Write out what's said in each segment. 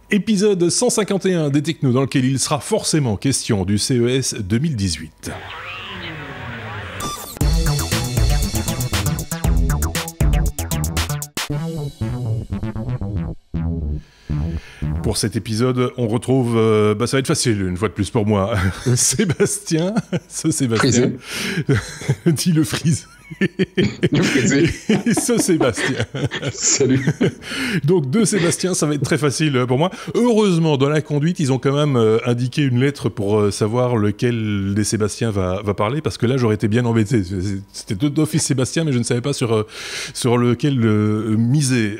Épisode 151 des Technos, dans lequel il sera forcément question du CES 2018. Pour cet épisode, on retrouve, ça va être facile une fois de plus pour moi, Sébastien, dit le frisé. Et ce Sébastien. Salut. Donc deux Sébastien, ça va être très facile pour moi. Heureusement, dans la conduite, ils ont quand même indiqué une lettre pour savoir lequel des Sébastien va parler, parce que là, j'aurais été bien embêté. C'était d'office Sébastien, mais je ne savais pas sur lequel miser.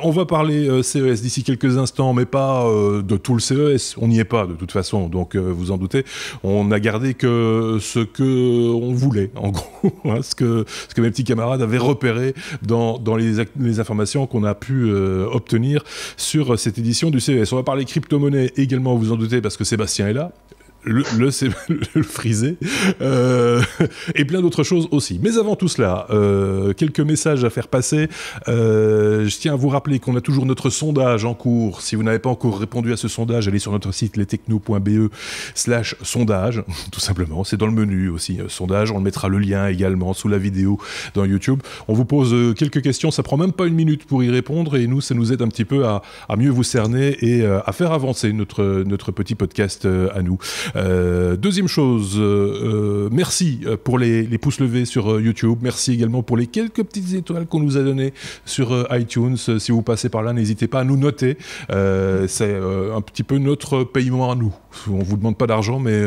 On va parler CES d'ici quelques instants, mais pas de tout le CES. On n'y est pas, de toute façon. Donc, vous en doutez, on a gardé que ce que on voulait, en gros, hein, ce que mes petits camarades avaient repéré dans les informations qu'on a pu obtenir sur cette édition du CES. On va parler crypto-monnaie également, vous en doutez, parce que Sébastien est là. Le frisé, et plein d'autres choses aussi. Mais avant tout cela, quelques messages à faire passer. Je tiens à vous rappeler qu'on a toujours notre sondage en cours. Si vous n'avez pas encore répondu à ce sondage, allez sur notre site lestechno.be/sondage, tout simplement. C'est dans le menu aussi, sondage. On mettra le lien également sous la vidéo dans YouTube. On vous pose quelques questions, ça prend même pas une minute pour y répondre, et nous, ça nous aide un petit peu à mieux vous cerner et à faire avancer notre petit podcast à nous. Deuxième chose, merci pour les pouces levés sur YouTube, merci également pour les quelques petites étoiles qu'on nous a données sur iTunes. Si vous passez par là, n'hésitez pas à nous noter, c'est un petit peu notre paiement à nous. On vous demande pas d'argent, mais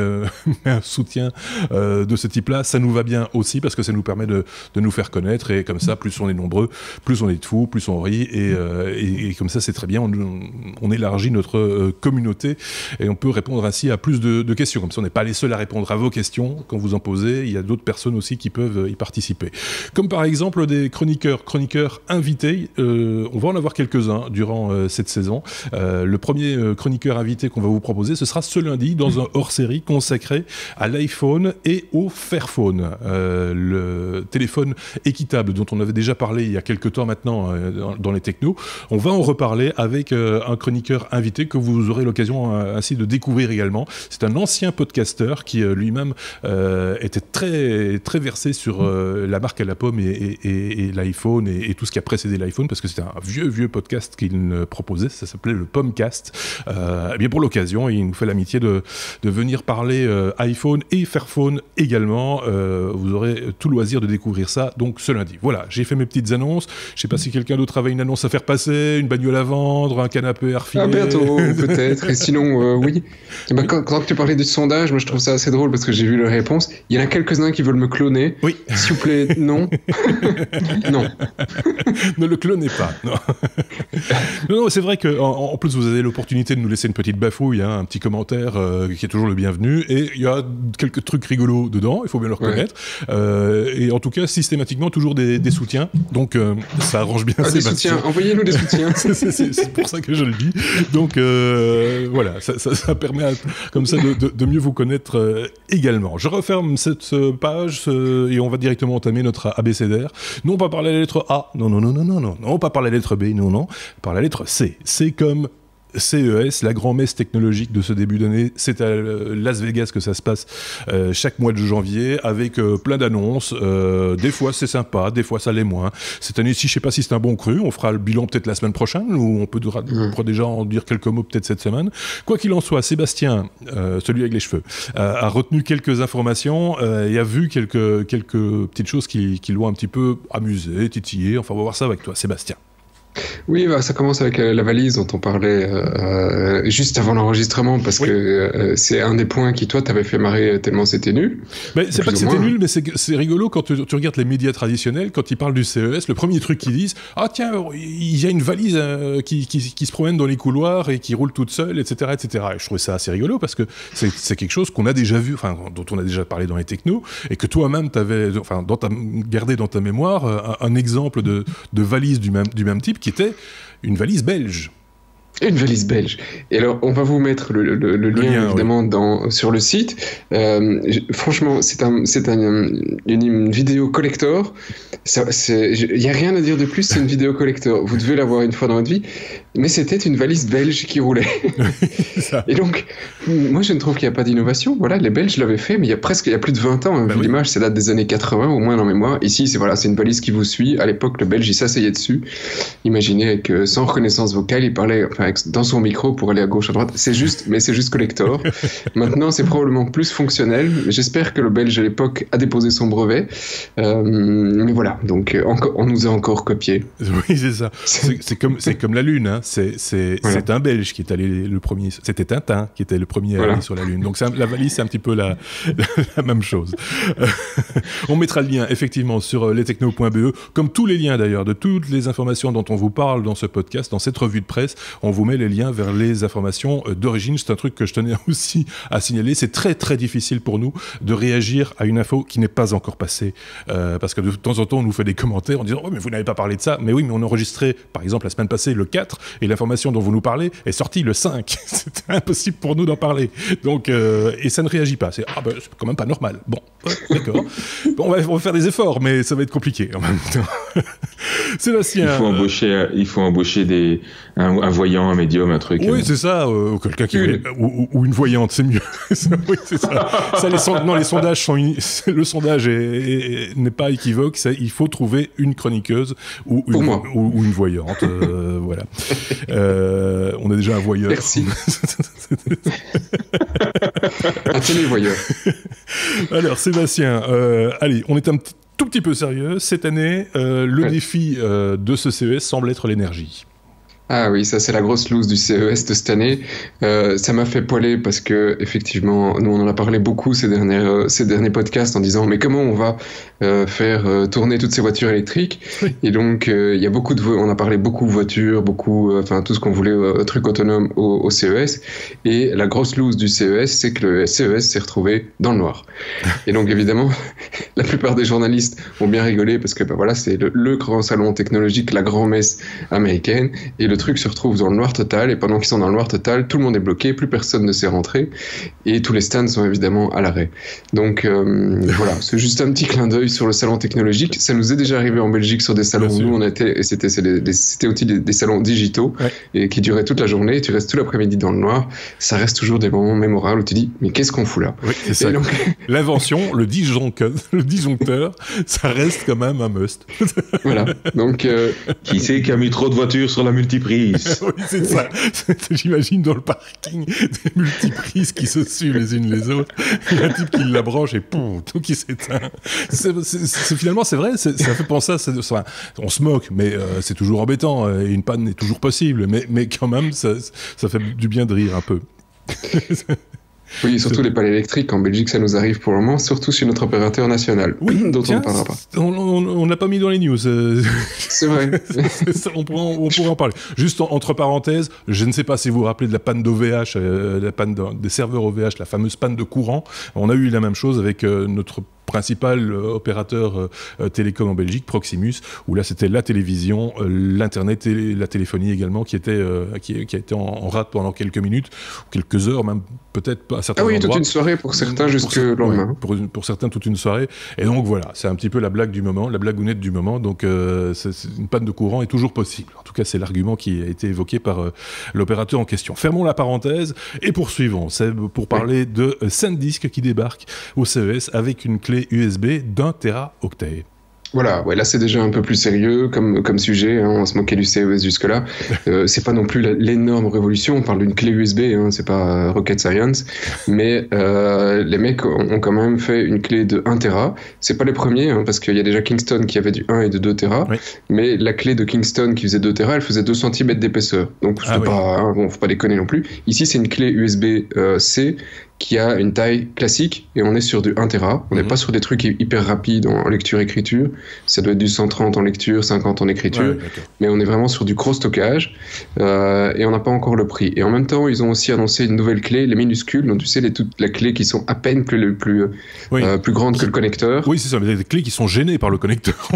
un soutien de ce type-là, ça nous va bien aussi, parce que ça nous permet de nous faire connaître, et comme ça, plus on est nombreux, plus on est de fous, plus on rit, et comme ça, c'est très bien, on élargit notre communauté, et on peut répondre ainsi à plus de questions. Comme ça, on n'est pas les seuls à répondre à vos questions quand vous en posez. Il y a d'autres personnes aussi qui peuvent y participer. Comme par exemple des chroniqueurs invités. On va en avoir quelques-uns durant cette saison. Le premier chroniqueur invité qu'on va vous proposer, ce sera ce lundi dans un hors-série consacré à l'iPhone et au Fairphone, le téléphone équitable dont on avait déjà parlé il y a quelques temps maintenant dans les technos. On va en reparler avec un chroniqueur invité que vous aurez l'occasion ainsi de découvrir également. C'est un ancien podcasteur qui lui-même était très, très versé sur la marque à la pomme et l'iPhone et tout ce qui a précédé l'iPhone, parce que c'était un vieux podcast qu'il proposait, ça s'appelait le Pommcast. Et bien pour l'occasion, il nous fait l'amitié de venir parler iPhone et Fairphone également. Vous aurez tout loisir de découvrir ça donc ce lundi. Voilà, j'ai fait mes petites annonces. Je ne sais pas si quelqu'un d'autre avait une annonce à faire passer, une bagnole à vendre, un canapé à refiler. Bientôt, peut-être. Et sinon, oui. Quand tu parlais du sondage, moi je trouve ça assez drôle parce que j'ai vu les réponses. Il y en a quelques-uns qui veulent me cloner. Oui. S'il vous plaît, non. Non. Ne le clonez pas. Non, c'est vrai qu'en plus vous avez l'opportunité de nous laisser une petite bafouille, hein, un petit commentaire qui est toujours le bienvenu. Et il y a quelques trucs rigolos dedans, il faut bien le reconnaître. Ouais. Et en tout cas, systématiquement, toujours des soutiens. Donc ça arrange bien des soutiens, envoyez-nous des soutiens. c'est pour ça que je le dis. Donc voilà, ça permet comme ça de mieux vous connaître également. Je referme cette page et on va directement entamer notre abécédaire. Non pas par la lettre A, non, pas par la lettre B, non, par la lettre C. C'est comme CES, la grand-messe technologique de ce début d'année. C'est à Las Vegas que ça se passe chaque mois de janvier, avec plein d'annonces. Des fois c'est sympa, des fois ça l'est moins. Cette année-ci, je sais pas si c'est un bon cru. On fera le bilan peut-être la semaine prochaine, ou on pourra déjà en dire quelques mots peut-être cette semaine. Quoi qu'il en soit, Sébastien, celui avec les cheveux, a retenu quelques informations et a vu quelques petites choses qui l'ont un petit peu amusé, titillé. Enfin, on va voir ça avec toi, Sébastien. Oui, ça commence avec la valise dont on parlait juste avant l'enregistrement, parce que c'est un des points qui, toi, t'avait fait marrer tellement c'était nul. Mais c'est pas que c'était nul, mais c'est rigolo quand tu regardes les médias traditionnels, quand ils parlent du CES, le premier truc qu'ils disent, ah tiens, il y a une valise qui se promène dans les couloirs et qui roule toute seule, etc., etc. Et je trouvais ça assez rigolo, parce que c'est quelque chose qu'on a déjà vu, enfin, dont on a déjà parlé dans les technos, et que toi-même t'avais, enfin, gardé dans ta mémoire un exemple de valise du même type, qui était une valise belge. Une valise belge. Et alors, on va vous mettre le lien évidemment sur le site. Franchement, c'est une vidéo collector. Il n'y a rien à dire de plus, c'est une vidéo collector. Vous devez la voir une fois dans votre vie. Mais c'était une valise belge qui roulait. Et donc, moi, je ne trouve qu'il n'y a pas d'innovation. Voilà, les Belges l'avaient fait, mais il y a plus de 20 ans. Hein, vu l'image, ça date des années 80, au moins dans mémoire. Ici, c'est une valise qui vous suit. À l'époque, le Belge, il s'asseyait dessus. Imaginez sans reconnaissance vocale, il parlait dans son micro pour aller à gauche, à droite. C'est juste collector. Maintenant, c'est probablement plus fonctionnel. J'espère que le Belge, à l'époque, a déposé son brevet. Mais voilà, donc on nous a encore copié. Oui, c'est ça. C'est comme la Lune, hein. C'est un Belge qui est allé le premier. C'était Tintin qui était le premier à aller sur la Lune. Donc la valise, c'est un petit peu la même chose. On mettra le lien effectivement sur lestechno.be, comme tous les liens d'ailleurs de toutes les informations dont on vous parle dans ce podcast, dans cette revue de presse. On vous met les liens vers les informations d'origine. C'est un truc que je tenais aussi à signaler. C'est très très difficile pour nous de réagir à une info qui n'est pas encore passée, parce que de temps en temps on nous fait des commentaires en disant « Oh mais vous n'avez pas parlé de ça ». Mais oui, mais on enregistrait par exemple la semaine passée le 4 et l'information dont vous nous parlez est sortie le 5. C'est impossible pour nous d'en parler. Donc, et ça ne réagit pas. C'est quand même pas normal. Bon, d'accord. Bon, on va faire des efforts, mais ça va être compliqué en même temps. Sébastien. Il faut embaucher un voyant, un médium, un truc. Oui, c'est ça. Quelqu'un qui ou une voyante, c'est mieux. Oui, c'est ça. Les sondages sont. Le sondage n'est pas équivoque. Il faut trouver une chroniqueuse ou une voyante. Voilà. On a déjà un voyeur. Merci. Un télévoyeur. Alors, Sébastien, allez, on est un tout petit peu sérieux. Cette année, le défi de ce CES semble être l'énergie. Ah oui, ça c'est la grosse loose du CES de cette année. Ça m'a fait poiler parce que effectivement, nous on en a parlé beaucoup ces derniers podcasts en disant mais comment on va faire tourner toutes ces voitures électriques. Et donc il y a on a parlé beaucoup voitures, tout ce qu'on voulait trucs autonomes au CES. Et la grosse loose du CES, c'est que le CES s'est retrouvé dans le noir. Et donc évidemment, la plupart des journalistes ont bien rigolé parce que voilà, c'est le grand salon technologique, la grand-messe américaine. Et le truc se retrouve dans le noir total, et pendant qu'ils sont dans le noir total, tout le monde est bloqué, plus personne ne sait rentrer, et tous les stands sont évidemment à l'arrêt. Donc voilà, c'est juste un petit clin d'œil sur le salon technologique. Ça nous est déjà arrivé en Belgique sur des salons où nous on était, et c'était aussi des salons digitaux, et qui duraient toute la journée, et tu restes tout l'après-midi dans le noir. Ça reste toujours des moments mémorables où tu dis, mais qu'est-ce qu'on fout là? Oui, c'est ça. Donc... L'invention, le disjoncteur, ça reste quand même un must. Voilà, donc... Qui c'est qui a mis trop de voitures sur la multiprise? Oui, c'est ça. J'imagine dans le parking des multiprises qui se suivent les unes les autres. Il y a un type qui la branche et poum, tout qui s'éteint. Finalement, c'est vrai, ça fait penser à... on se moque, mais c'est toujours embêtant. Et une panne est toujours possible. Mais quand même, ça fait du bien de rire un peu. Oui, surtout les pales électriques. En Belgique, ça nous arrive pour le moment, surtout chez notre opérateur national, dont on ne parlera pas. On l'a pas mis dans les news. C'est vrai. On pourrait en parler. Juste entre parenthèses, je ne sais pas si vous vous rappelez de la panne d'OVH, la panne des serveurs OVH, la fameuse panne de courant. On a eu la même chose avec notre principal opérateur télécom en Belgique, Proximus, où là c'était la télévision, l'internet et la téléphonie également qui a été en rate pendant quelques minutes, quelques heures même, peut-être pas à certains endroits. Ah oui, toute une soirée pour certains jusque le lendemain. Pour certains toute une soirée. Et donc voilà, c'est un petit peu la blague du moment, la blagounette du moment. Donc une panne de courant est toujours possible. En tout cas, c'est l'argument qui a été évoqué par l'opérateur en question. Fermons la parenthèse et poursuivons. C'est pour parler de SanDisk qui débarque au CES avec une clé USB d'1 Teraoctet. Voilà, là c'est déjà un peu plus sérieux comme sujet, hein, on se moquait du CES jusque-là. C'est pas non plus l'énorme révolution, on parle d'une clé USB, hein, c'est pas rocket science, mais les mecs ont quand même fait une clé de 1 Tera. C'est pas les premiers, hein, parce qu'il y a déjà Kingston qui avait du 1 et de 2 Tera, mais la clé de Kingston qui faisait 2 Tera, elle faisait 2 cm d'épaisseur. Donc faut pas déconner non plus. Ici c'est une clé USB-C qui a une taille classique et on est sur du 1 Tera. On n'est pas sur des trucs hyper rapides en lecture-écriture. Ça doit être du 130 en lecture, 50 en écriture. Mais on est vraiment sur du gros stockage et on n'a pas encore le prix. Et en même temps, ils ont aussi annoncé une nouvelle clé, les minuscules. Donc tu sais, toutes les clés qui sont à peine plus grandes que le connecteur. Oui, c'est ça. Mais des clés qui sont gênées par le connecteur.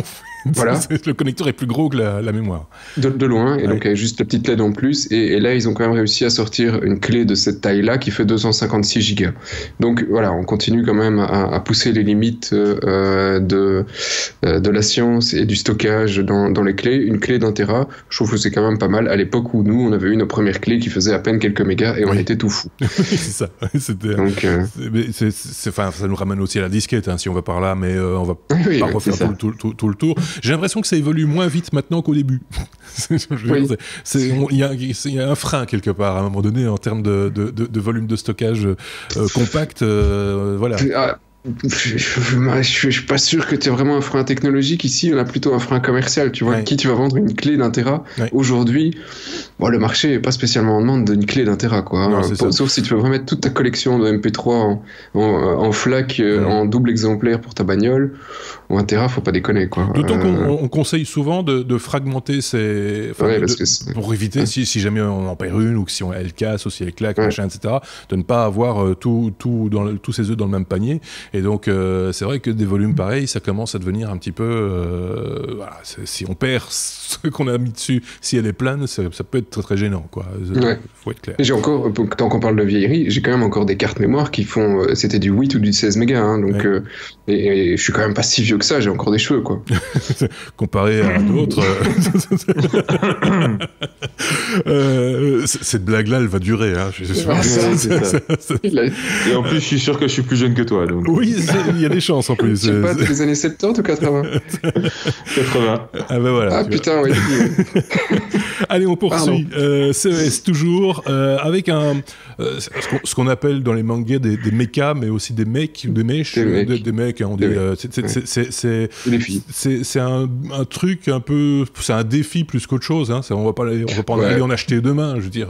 Voilà. Le connecteur est plus gros que la mémoire. De loin, et donc avec juste la petite LED en plus, et là ils ont quand même réussi à sortir une clé de cette taille-là qui fait 256 Go. Donc voilà, on continue quand même à pousser les limites de la science et du stockage dans les clés. Une clé d'1 Tera, je trouve que c'est quand même pas mal. À l'époque où nous, on avait eu nos premières clés qui faisaient à peine quelques mégas, et on était tout fou. C'est ça. Donc, enfin, ça nous ramène aussi à la disquette, hein, si on va par là, mais on va pas refaire tout le tour. J'ai l'impression que ça évolue moins vite maintenant qu'au début. Il y a un frein quelque part à un moment donné en termes de volume de stockage compact. Voilà. Je suis pas sûr que tu aies vraiment un frein technologique ici, on a plutôt un frein commercial. Tu vois, qui tu vas vendre une clé d'1 Tera aujourd'hui, le marché est pas spécialement en demande d'une clé d'1 Tera, quoi. Non, sauf si tu veux vraiment mettre toute ta collection de MP3 en FLAC, en double exemplaire pour ta bagnole, ou 1 Tera, faut pas déconner, quoi. D'autant qu'on conseille souvent de fragmenter pour éviter, si jamais on en perd une, ou que si elle casse, ou si elle claque, machin, etc., de ne pas avoir tous ses œufs dans le même panier. Et donc, c'est vrai que des volumes pareils, ça commence à devenir un petit peu... voilà, si on perd ce qu'on a mis dessus, si elle est pleine, ça peut être très, très gênant, quoi. Faut être clair. Et j'ai encore, tant qu'on parle de vieillerie, j'ai quand même encore des cartes mémoire qui font... c'était du 8 ou du 16 mégas, hein, donc... et je suis quand même pas si vieux que ça, j'ai encore des cheveux, quoi. Comparé à d'autres... cette blague-là, elle va durer, hein, je suis sûr. Et en plus, je suis sûr que je suis plus jeune que toi, donc... Oui, il y a des chances en plus. Je sais pas, des années 70 ou 80 80. Ah ben voilà. Ah putain, oui. Allez, on poursuit. CES toujours, avec ce qu'on appelle dans les mangas des mechas, mais aussi des mecs, des mèches, des mecs, hein, on dit. C'est un truc un peu... C'est un défi plus qu'autre chose. Hein, on va pas aller en acheter demain, je veux dire.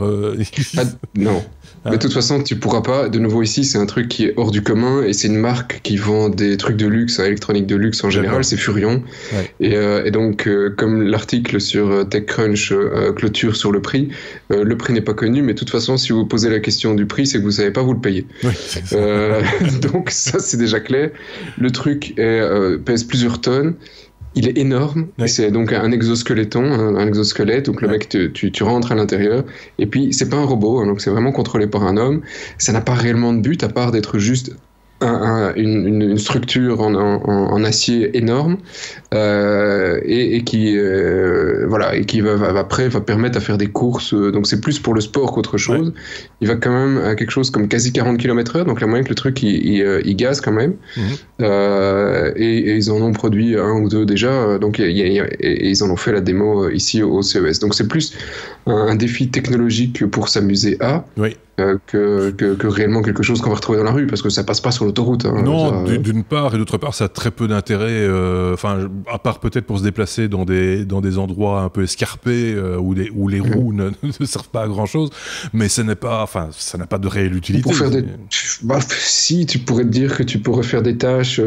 Non. Mais de toute façon, tu pourras pas. De nouveau ici, c'est un truc qui est hors du commun, et c'est une marque qui vend des trucs de luxe, électronique de luxe en général, c'est Furion. Et donc, comme l'article sur TechCrunch clôture sur le prix n'est pas connu, mais de toute façon, si vous posez la question du prix, c'est que vous savez pas vous le payer. Donc ça, c'est déjà clair. Le truc pèse plusieurs tonnes. Il est énorme, et c'est donc un exoskeleton, un exosquelette, donc le mec, tu rentres à l'intérieur, et puis c'est pas un robot, hein, donc c'est vraiment contrôlé par un homme, ça n'a pas réellement de but, à part d'être juste une structure en acier énorme, et qui après va permettre à faire des courses, donc c'est plus pour le sport qu'autre chose. Il va quand même à quelque chose comme quasi 40 km/h, donc la moyenne que le truc il gaze quand même. Et ils en ont produit un ou deux déjà, donc et ils en ont fait la démo ici au CES, donc c'est plus un défi technologique pour s'amuser que réellement quelque chose qu'on va retrouver dans la rue, parce que ça passe pas sur l'autoroute. Hein, non, d'une part, et d'autre part, ça a très peu d'intérêt, à part peut-être pour se déplacer dans des endroits un peu escarpés, où les roues ne servent pas à grand-chose, mais ça n'a pas de réelle utilité. Pour faire si, tu pourrais te dire que tu pourrais faire des tâches,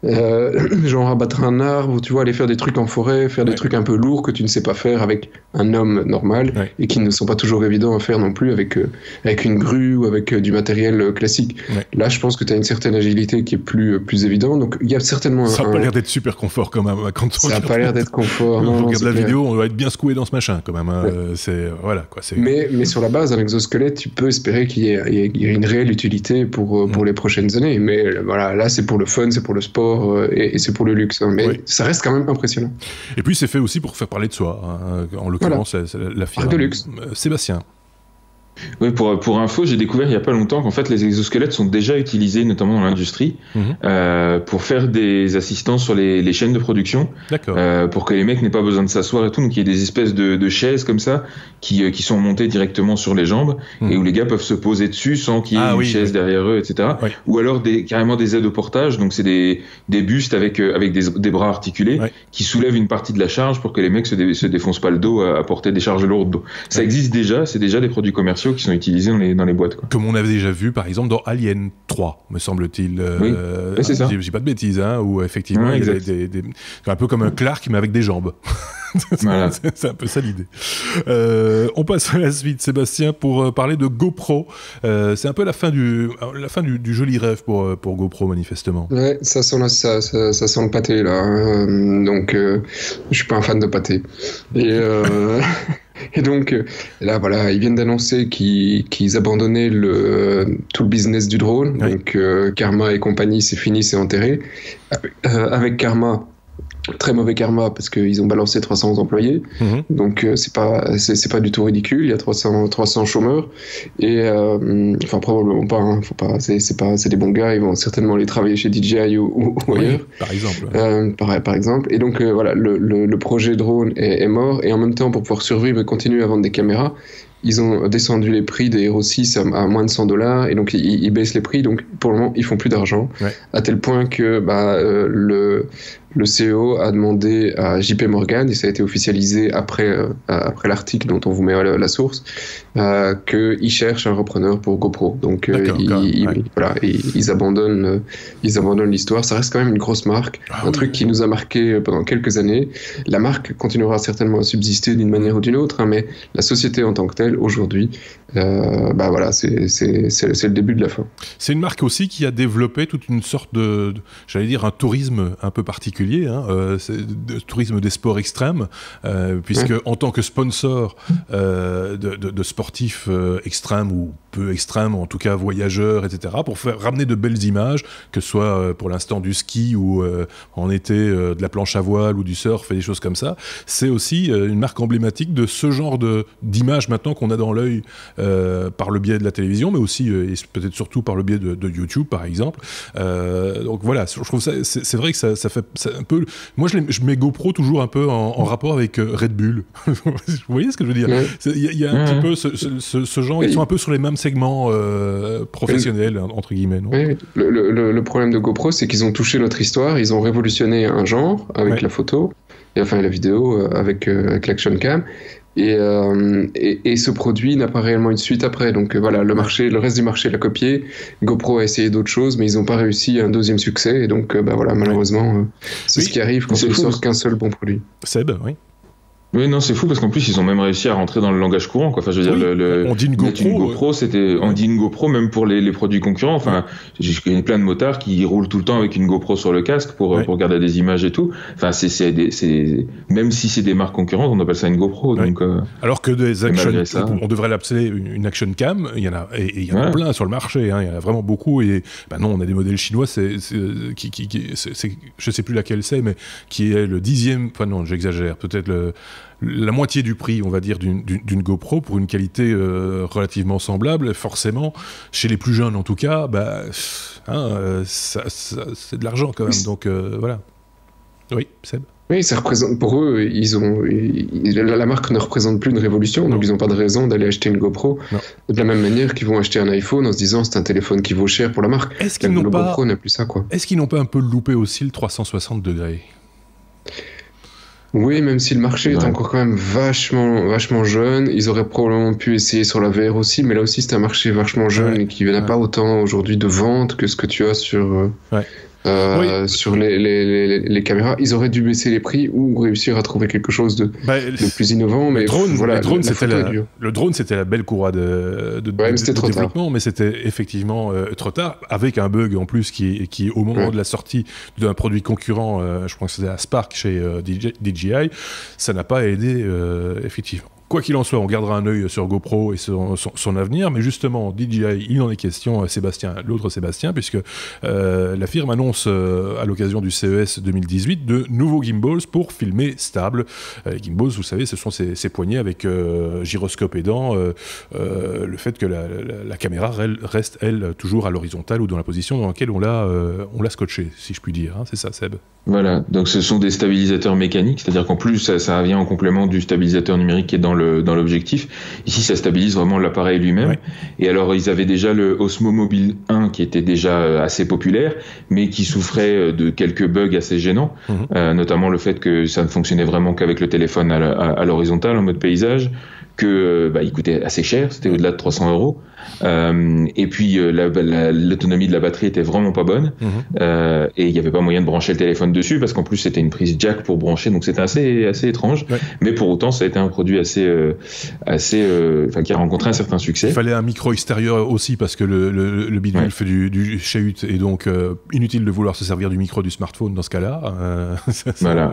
genre abattre un arbre, tu vois, aller faire des trucs en forêt, faire des trucs un peu lourds que tu ne sais pas faire avec un homme normal, et qui ne sont pas toujours évidents à faire non plus avec une grue ou avec du matériel classique. Là, je pense que tu as une certaine agilité qui est plus évidente. Donc, il y a certainement ça n'a pas l'air d'être super confort quand même. Quand ça n'a pas l'air d'être confort. Quand on regarde la vidéo, on doit être bien secoué dans ce machin quand même. Mais sur la base, un exosquelette, tu peux espérer qu'il y ait une réelle utilité pour les prochaines années. Mais voilà, là, c'est pour le fun, c'est pour le sport et c'est pour le luxe. Hein. Mais ça reste quand même impressionnant. Et puis, c'est fait aussi pour faire parler de soi. Hein. En l'occurrence, c'est la firme de luxe. Sébastien. Oui, pour info, j'ai découvert il n'y a pas longtemps qu'en fait les exosquelettes sont déjà utilisés, notamment dans l'industrie, pour faire des assistances sur les chaînes de production, pour que les mecs n'aient pas besoin de s'asseoir et tout. Donc il y a des espèces de chaises comme ça qui sont montées directement sur les jambes et où les gars peuvent se poser dessus sans qu'il y ait une chaise derrière eux, etc. Ou alors carrément des aides au portage. Donc c'est des bustes avec des bras articulés qui soulèvent une partie de la charge pour que les mecs se défoncent pas le dos à porter des charges lourdes. Ça existe déjà, c'est déjà des produits commerciaux qui sont utilisés dans les boîtes. Quoi. Comme on avait déjà vu, par exemple, dans Alien 3, me semble-t-il. C'est ça. J'ai pas de bêtises, hein, où effectivement, il y a un peu comme un Clark, mais avec des jambes. Voilà. C'est un peu ça l'idée. On passe à la suite, Sébastien, pour parler de GoPro. C'est un peu la fin du joli rêve pour GoPro, manifestement. Ouais, ça sent le pâté, là. Donc, je suis pas un fan de pâté. Et donc, là, voilà, ils viennent d'annoncer qu'ils abandonnaient tout le business du drone. Oui. Donc, Karma et compagnie, c'est fini, c'est enterré. Avec Karma, très mauvais karma parce qu'ils ont balancé 300 employés. Donc, c'est pas du tout ridicule. Il y a 300 chômeurs. Et, enfin, probablement pas, hein. C'est des bons gars. Ils vont certainement aller travailler chez DJI ou ailleurs. Par exemple. Par exemple. Et donc, voilà, le projet drone est mort. Et en même temps, pour pouvoir survivre et continuer à vendre des caméras, ils ont descendu les prix des Hero 6 à moins de $100 et donc ils baissent les prix. Donc pour le moment, ils font plus d'argent, à tel point que le CEO a demandé à JP Morgan, et ça a été officialisé après l'article dont on vous met la source, qu'ils cherchent un repreneur pour GoPro. Donc ils abandonnent l'histoire. Ça reste quand même une grosse marque, truc qui nous a marqué pendant quelques années. La marque continuera certainement à subsister d'une manière ou d'une autre, hein, mais la société en tant que telle, aujourd'hui, voilà, c'est le début de la fin. C'est une marque aussi qui a développé toute une sorte j'allais dire, un tourisme un peu particulier, c'est le tourisme des sports extrêmes, puisque en tant que sponsor de sportifs extrêmes ou peu extrêmes, en tout cas voyageurs, etc., pour ramener de belles images, que ce soit pour l'instant du ski ou en été de la planche à voile ou du surf et des choses comme ça, c'est aussi une marque emblématique de ce genre d'images maintenant qu'on a dans l'œil par le biais de la télévision, mais aussi et peut-être surtout par le biais de YouTube, par exemple. Donc voilà, je trouve ça, c'est vrai que ça fait un peu. Moi, je mets GoPro toujours un peu en rapport avec Red Bull. Vous voyez ce que je veux dire? Il y a un petit peu ce genre. Ils sont un peu sur les mêmes segments professionnels, entre guillemets. Non? Oui. Le problème de GoPro, c'est qu'ils ont touché notre histoire. Ils ont révolutionné un genre avec la photo, et enfin la vidéo avec l'action cam. Et ce produit n'a pas réellement une suite après. Donc voilà, le reste du marché l'a copié. GoPro a essayé d'autres choses, mais ils n'ont pas réussi un deuxième succès. Et donc voilà, malheureusement, c'est ce qui arrive quand on ne sort qu'un seul bon produit. Seb, oui. Oui, non, c'est fou parce qu'en plus ils ont même réussi à rentrer dans le langage courant, quoi. Enfin, je veux dire, on dit une GoPro, on dit une GoPro même pour les produits concurrents. Enfin, je connais plein de motards qui roulent tout le temps avec une GoPro sur le casque pour regarder des images et tout. Enfin, même si c'est des marques concurrentes, on appelle ça une GoPro. Donc, alors que des action, on devrait l'appeler une action cam. Il y en a, et il y en a plein sur le marché. Hein, il y en a vraiment beaucoup. Et non, on a des modèles chinois. Je sais plus laquelle c'est, mais qui est le 10e. Enfin non, j'exagère. Peut-être la moitié du prix, on va dire, d'une GoPro pour une qualité relativement semblable. Forcément, chez les plus jeunes en tout cas, c'est de l'argent quand même. Donc voilà. Oui, Seb. Oui, ça représente, pour eux, la marque ne représente plus une révolution, donc ils n'ont pas de raison d'aller acheter une GoPro. Non. De la même manière qu'ils vont acheter un iPhone en se disant c'est un téléphone qui vaut cher pour la marque. GoPro n'a plus ça, quoi. Est-ce qu'ils n'ont pas un peu loupé aussi le 360 degrés ? Oui, même si le marché est encore quand même vachement jeune, ils auraient probablement pu essayer sur la VR aussi, mais là aussi c'est un marché vachement jeune et qui n'a pas autant aujourd'hui de ventes que ce que tu as sur sur les caméras. Ils auraient dû baisser les prix ou réussir à trouver quelque chose de plus innovant. Mais le drone, c'était la belle courroie de développement, mais c'était effectivement trop tard, avec un bug en plus qui au moment de la sortie d'un produit concurrent, je pense que c'était la Spark chez DJI, ça n'a pas aidé effectivement. Quoi qu'il en soit, on gardera un œil sur GoPro et son avenir, mais justement, DJI, il en est question, l'autre Sébastien, puisque la firme annonce à l'occasion du CES 2018 de nouveaux gimbals pour filmer stable. Les gimbals, vous savez, ce sont ces poignées avec gyroscope aidant, le fait que la caméra reste, elle, toujours à l'horizontale ou dans la position dans laquelle on l'a scotché, si je puis dire. Hein, c'est ça, Seb. Voilà, donc ce sont des stabilisateurs mécaniques, c'est-à-dire qu'en plus, ça vient en complément du stabilisateur numérique qui est dans l'objectif. Ici, ça stabilise vraiment l'appareil lui-même. Ouais. Et alors, ils avaient déjà le Osmo Mobile 1 qui était déjà assez populaire, mais qui souffrait de quelques bugs assez gênants, notamment le fait que ça ne fonctionnait vraiment qu'avec le téléphone à l'horizontale, en mode paysage, que il coûtait assez cher, c'était au-delà de 300 €. Et puis l'autonomie de la batterie était vraiment pas bonne, et il n'y avait pas moyen de brancher le téléphone dessus parce qu'en plus c'était une prise jack pour brancher, donc c'était assez étrange. Mais pour autant ça a été un produit qui a rencontré un certain succès. Il fallait un micro extérieur aussi parce que le bidule fait du chahut, et donc inutile de vouloir se servir du micro du smartphone dans ce cas-là. Voilà.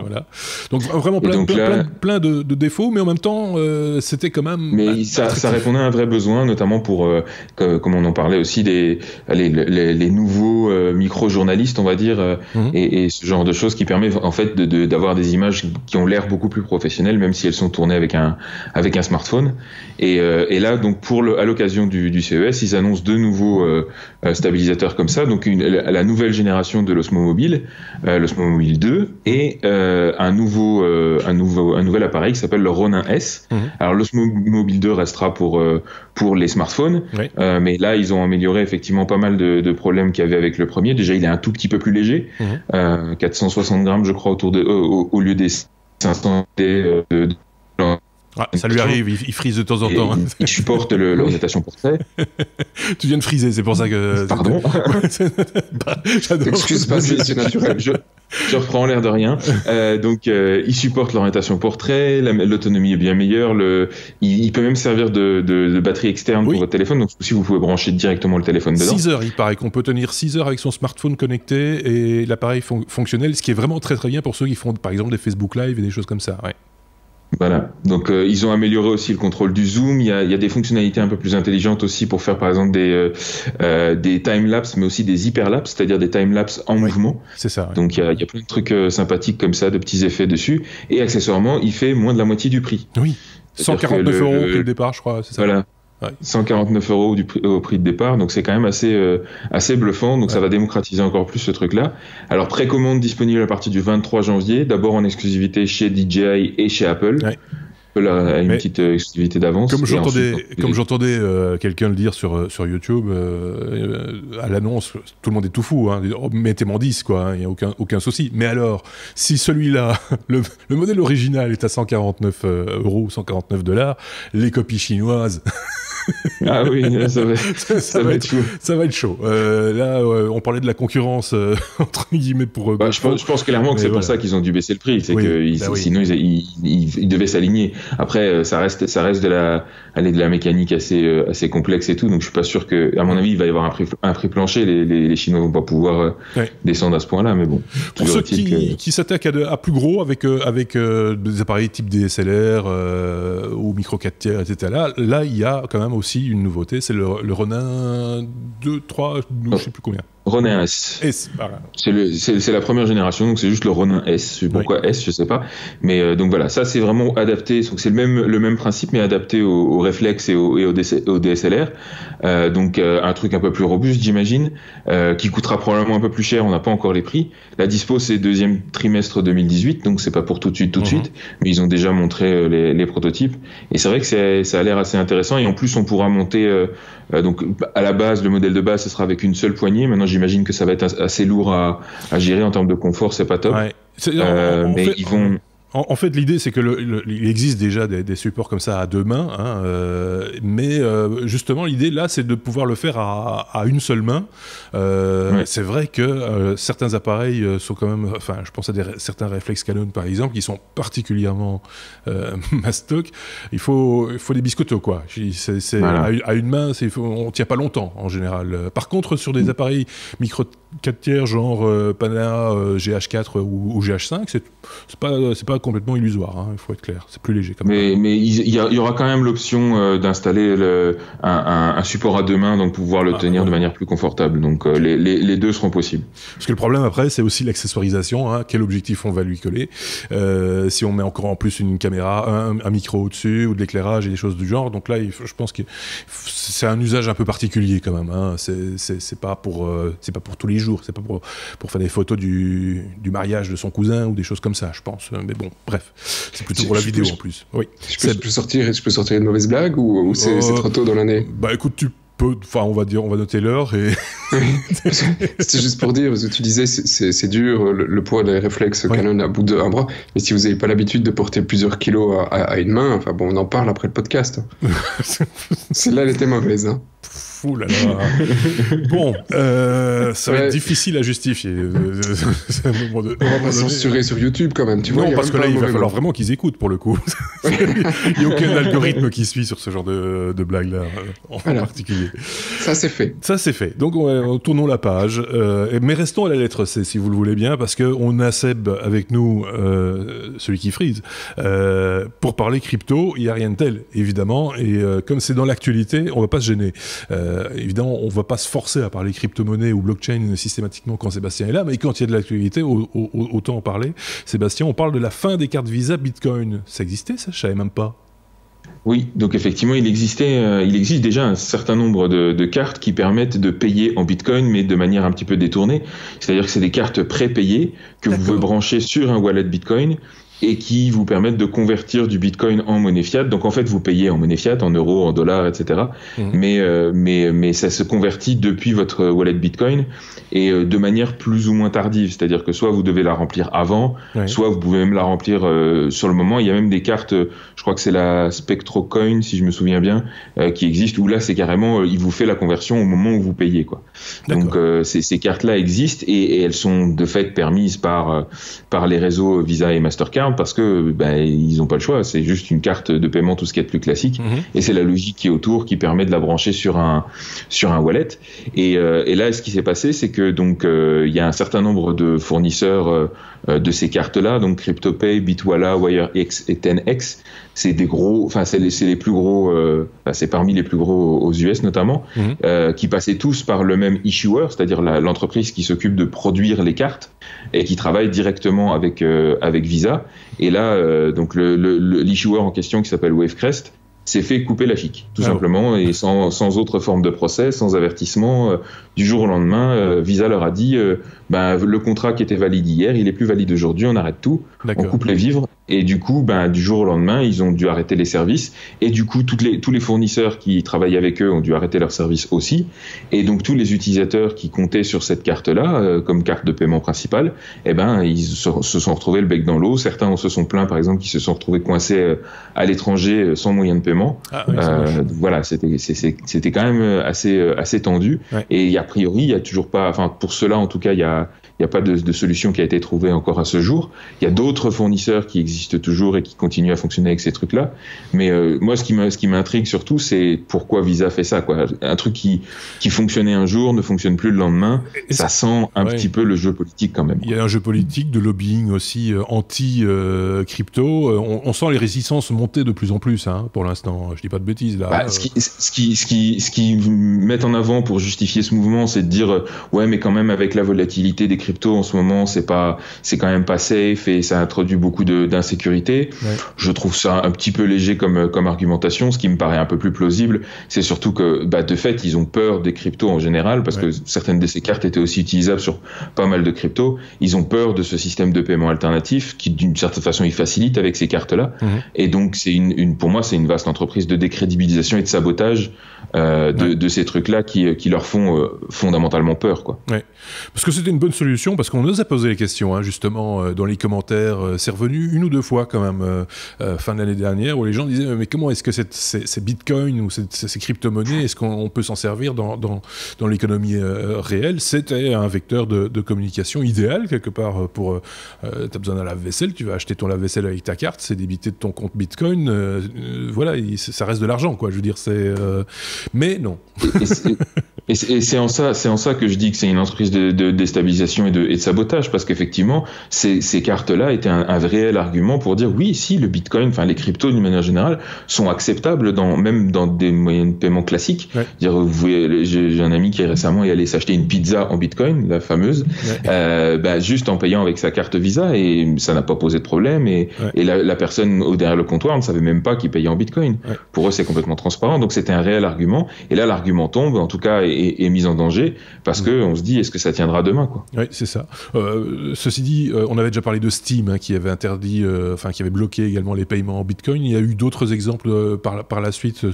Donc vraiment plein de défauts, mais en même temps c'était quand même. Mais ça répondait à un vrai besoin, notamment pour comme on en parlait aussi, les nouveaux micro-journalistes, on va dire, et ce genre de choses qui permet en fait d'avoir des images qui ont l'air beaucoup plus professionnelles, même si elles sont tournées avec un smartphone. Et là, donc à l'occasion du CES, ils annoncent 2 nouveaux stabilisateurs comme ça, donc la nouvelle génération de l'Osmo Mobile, l'Osmo Mobile 2, et un nouvel appareil qui s'appelle le Ronin S. Alors l'Osmo Mobile 2 restera pour les smartphones, mais là ils ont amélioré effectivement pas mal de problèmes qu'il y avait avec le premier. Déjà il est un tout petit peu plus léger, 460 grammes je crois au lieu des 500 ça lui arrive, il frise de temps en temps. Il supporte l'orientation portrait. Tu viens de friser, c'est pour ça que... Pardon. J'adore. Excuse pas, c'est naturel. Je reprends l'air de rien. Donc, il supporte l'orientation portrait, l'autonomie est bien meilleure. Il peut même servir de batterie externe pour votre téléphone. Donc, aussi, vous pouvez brancher directement le téléphone dedans. 6 heures, il paraît qu'on peut tenir 6 heures avec son smartphone connecté et l'appareil fonctionnel, ce qui est vraiment très très bien pour ceux qui font, par exemple, des Facebook Live et des choses comme ça. Voilà, donc ils ont amélioré aussi le contrôle du zoom, il y a des fonctionnalités un peu plus intelligentes aussi pour faire par exemple des time-lapse, mais aussi des hyperlapse, c'est-à-dire des time-lapse en mouvement. C'est ça. Donc il y a plein de trucs sympathiques comme ça, de petits effets dessus, et accessoirement il fait moins de la moitié du prix. Oui, 149 € au prix de départ je crois, c'est ça. Voilà. 149 € au prix de départ, donc c'est quand même assez bluffant, donc ça va démocratiser encore plus ce truc-là. Alors précommande disponible à partir du 23 janvier, d'abord en exclusivité chez DJI et chez Apple. Apple a une petite exclusivité d'avance. Comme j'entendais quelqu'un le dire sur YouTube, à l'annonce, tout le monde est tout fou, mettez-moi 10, il n'y a aucun souci. Mais alors, si celui-là, le modèle original est à 149 €, 149 $, les copies chinoises... Ah oui, ça va être chaud. Ça va être chaud. Là, on parlait de la concurrence entre guillemets pour. Je pense clairement que c'est pour ça qu'ils ont dû baisser le prix, c'est que sinon ils devaient s'aligner. Après, ça reste de la mécanique assez complexe et tout, donc je suis pas sûr que, à mon avis, il va y avoir un prix plancher. Les Chinois vont pas pouvoir descendre à ce point-là, mais bon. Pour ceux qui s'attaquent à plus gros avec des appareils type DSLR ou micro 4 tiers, etc. Là, il y a quand même aussi une nouveauté, c'est le Ronin 2, 3, je sais plus combien. Ronin S. Voilà. C'est la première génération, donc c'est juste le Ronin S. Pourquoi S, je sais pas. Mais donc voilà, ça c'est vraiment adapté. Donc c'est le même principe, mais adapté au réflexe et au DSLR. Donc un truc un peu plus robuste, j'imagine, qui coûtera probablement un peu plus cher. On n'a pas encore les prix. La dispo c'est deuxième trimestre 2018, donc c'est pas pour tout de suite, mais ils ont déjà montré les prototypes. Et c'est vrai que ça a l'air assez intéressant. Et en plus, on pourra monter. Donc à la base, le modèle de base, ce sera avec une seule poignée. Maintenant, j'imagine que ça va être assez lourd à gérer en termes de confort, c'est pas top. En fait, l'idée, c'est il existe déjà des supports comme ça à 2 mains, mais justement, l'idée là, c'est de pouvoir le faire à une seule main. C'est vrai que certains appareils sont quand même, je pense à certains réflexes Canon par exemple, qui sont particulièrement mastoc. Il faut des biscottos, quoi. À une main, on tient pas longtemps en général. Par contre, sur des appareils micro 4 tiers, genre Pana GH4 ou GH5, c'est pas complètement illusoire, il faut être clair, c'est plus léger. Mais il y aura quand même l'option d'installer un support à 2 mains, donc pouvoir le tenir de manière plus confortable. Donc les deux seront possibles. Parce que le problème après, c'est aussi l'accessoirisation. Quel objectif on va lui coller, si on met encore en plus une caméra, un micro au-dessus ou de l'éclairage et des choses du genre. Donc là, je pense que c'est un usage un peu particulier quand même. C'est pas pour tous les jours. C'est pas pour faire des photos du mariage de son cousin ou des choses comme ça, je pense. Mais bon, bref, c'est plutôt pour la vidéo en plus. Oui. Je peux sortir une mauvaise blague ou c'est trop tôt dans l'année? Écoute, on va noter l'heure et... C'était juste pour dire, parce que tu disais, c'est dur, le poids des réflexes Canon à bout d'un bras, mais si vous n'avez pas l'habitude de porter plusieurs kilos à une main, enfin bon, on en parle après le podcast. Celle-là, elle était mauvaise. Hein. Ouh là là. Bon, ça va être difficile à justifier. On va censurer sur YouTube quand même, tu vois. Non, parce que là, il va falloir vraiment qu'ils écoutent pour le coup. Il n'y a aucun algorithme qui suit sur ce genre de blague-là, en particulier. Ça, c'est fait. Ça, c'est fait. Donc, tournons la page. Mais restons à la lettre C, si vous le voulez bien, parce qu'on a Seb avec nous, celui qui frise, pour parler crypto. Il n'y a rien de tel, évidemment. Et comme c'est dans l'actualité, on ne va pas se gêner. Évidemment, on ne va pas se forcer à parler crypto-monnaie ou blockchain systématiquement quand Sébastien est là, mais quand il y a de l'actualité, autant en parler. Sébastien, on parle de la fin des cartes Visa Bitcoin. Ça existait, ça? Je ne savais même pas. Oui, donc effectivement, il existe déjà un certain nombre de cartes qui permettent de payer en Bitcoin, mais de manière un petit peu détournée. C'est-à-dire que c'est des cartes prépayées que vous pouvez brancher sur un wallet Bitcoin et qui vous permettent de convertir du Bitcoin en monnaie fiat. Donc en fait, vous payez en monnaie fiat, en euros, en dollars, etc. Mais ça se convertit depuis votre wallet Bitcoin et de manière plus ou moins tardive. C'est-à-dire que soit vous devez la remplir avant, soit vous pouvez même la remplir sur le moment. Il y a même des cartes, je crois que c'est la SpectroCoin, si je me souviens bien, qui existe, où là, c'est carrément, il vous fait la conversion au moment où vous payez, quoi. Donc ces cartes-là existent et elles sont de fait permises par les réseaux Visa et Mastercard, parce que ils n'ont pas le choix, c'est juste une carte de paiement, tout ce qui est plus classique, et c'est la logique qui est autour qui permet de la brancher sur un wallet. Et là, ce qui s'est passé, c'est que donc il y a un certain nombre de fournisseurs de ces cartes-là, donc CryptoPay, Bitwala, WireX et 10X. C'est des gros, enfin c'est les plus gros, c'est parmi les plus gros aux US notamment, qui passaient tous par le même issuer, c'est-à-dire l'entreprise qui s'occupe de produire les cartes et qui travaille directement avec Visa. Et là, donc l'issuer en question qui s'appelle Wavecrest s'est fait couper la chic, tout simplement, et sans autre forme de procès, sans avertissement. Du jour au lendemain, Visa leur a dit le contrat qui était valide hier, il est plus valide aujourd'hui, on arrête tout, on coupe les vivres. Et du coup, du jour au lendemain, ils ont dû arrêter les services. Et du coup, tous les fournisseurs qui travaillent avec eux ont dû arrêter leurs services aussi. Et donc, tous les utilisateurs qui comptaient sur cette carte-là, comme carte de paiement principale, ils se sont retrouvés le bec dans l'eau. Certains se sont plaints, par exemple, qui se sont retrouvés coincés à l'étranger sans moyen de paiement. Voilà, c'était quand même assez tendu. Ouais. Et a priori, il y a toujours pas, enfin, pour cela, en tout cas, il y a pas de solution qui a été trouvée encore à ce jour. Il y a d'autres fournisseurs qui existent toujours et qui continuent à fonctionner avec ces trucs-là. Mais moi, ce qui m'intrigue surtout, c'est pourquoi Visa fait ça, quoi. Un truc qui fonctionnait un jour ne fonctionne plus le lendemain. Ça sent un petit peu le jeu politique quand même. Il y a un jeu politique, de lobbying aussi anti-crypto. On sent les résistances monter de plus en plus, hein, pour l'instant. Je dis pas de bêtises là. Ce qui met en avant pour justifier ce mouvement, c'est de dire ouais, mais quand même avec la volatilité des cryptos en ce moment, c'est quand même pas safe et ça introduit beaucoup d'insécurité. Ouais. Je trouve ça un petit peu léger comme argumentation. Ce qui me paraît un peu plus plausible, c'est surtout que de fait, ils ont peur des cryptos en général parce que certaines de ces cartes étaient aussi utilisables sur pas mal de cryptos. Ils ont peur de ce système de paiement alternatif qui, d'une certaine façon, ils facilitent avec ces cartes-là. Et donc, pour moi, c'est une vaste entreprise de décrédibilisation et de sabotage de ces trucs-là qui leur font fondamentalement peur, quoi. Ouais. Parce que c'était une bonne solution, parce qu'on nous a posé les questions, hein, justement, dans les commentaires. C'est revenu une ou deux fois, quand même, fin de l'année dernière, où les gens disaient mais comment est-ce que ces bitcoins ou ces crypto-monnaies, est-ce qu'on peut s'en servir dans l'économie réelle? C'était un vecteur de communication idéal, quelque part, pour... t'as besoin d'un lave-vaisselle, tu vas acheter ton lave-vaisselle avec ta carte, c'est débité de ton compte bitcoin, voilà, ça reste de l'argent, quoi, je veux dire, c'est... Mais non. Et c'est en ça que je dis que c'est une entreprise de déstabilisation et de sabotage, parce qu'effectivement, ces cartes-là étaient un réel argument pour dire oui, si le Bitcoin, enfin les cryptos d'une manière générale, sont acceptables même dans des moyens de paiement classiques. Ouais. J'ai un ami qui récemment est allé s'acheter une pizza en Bitcoin, la fameuse, juste en payant avec sa carte Visa, et ça n'a pas posé de problème. Et la personne derrière le comptoir ne savait même pas qu'il payait en Bitcoin. Ouais. Pour eux, c'est complètement transparent. Donc c'était un réel argument. Et là, l'argument tombe, en tout cas, est mise en danger parce que on se dit est-ce que ça tiendra demain, quoi. Oui, c'est ça. Ceci dit, on avait déjà parlé de Steam qui avait interdit, qui avait bloqué également les paiements en Bitcoin. Il y a eu d'autres exemples par la suite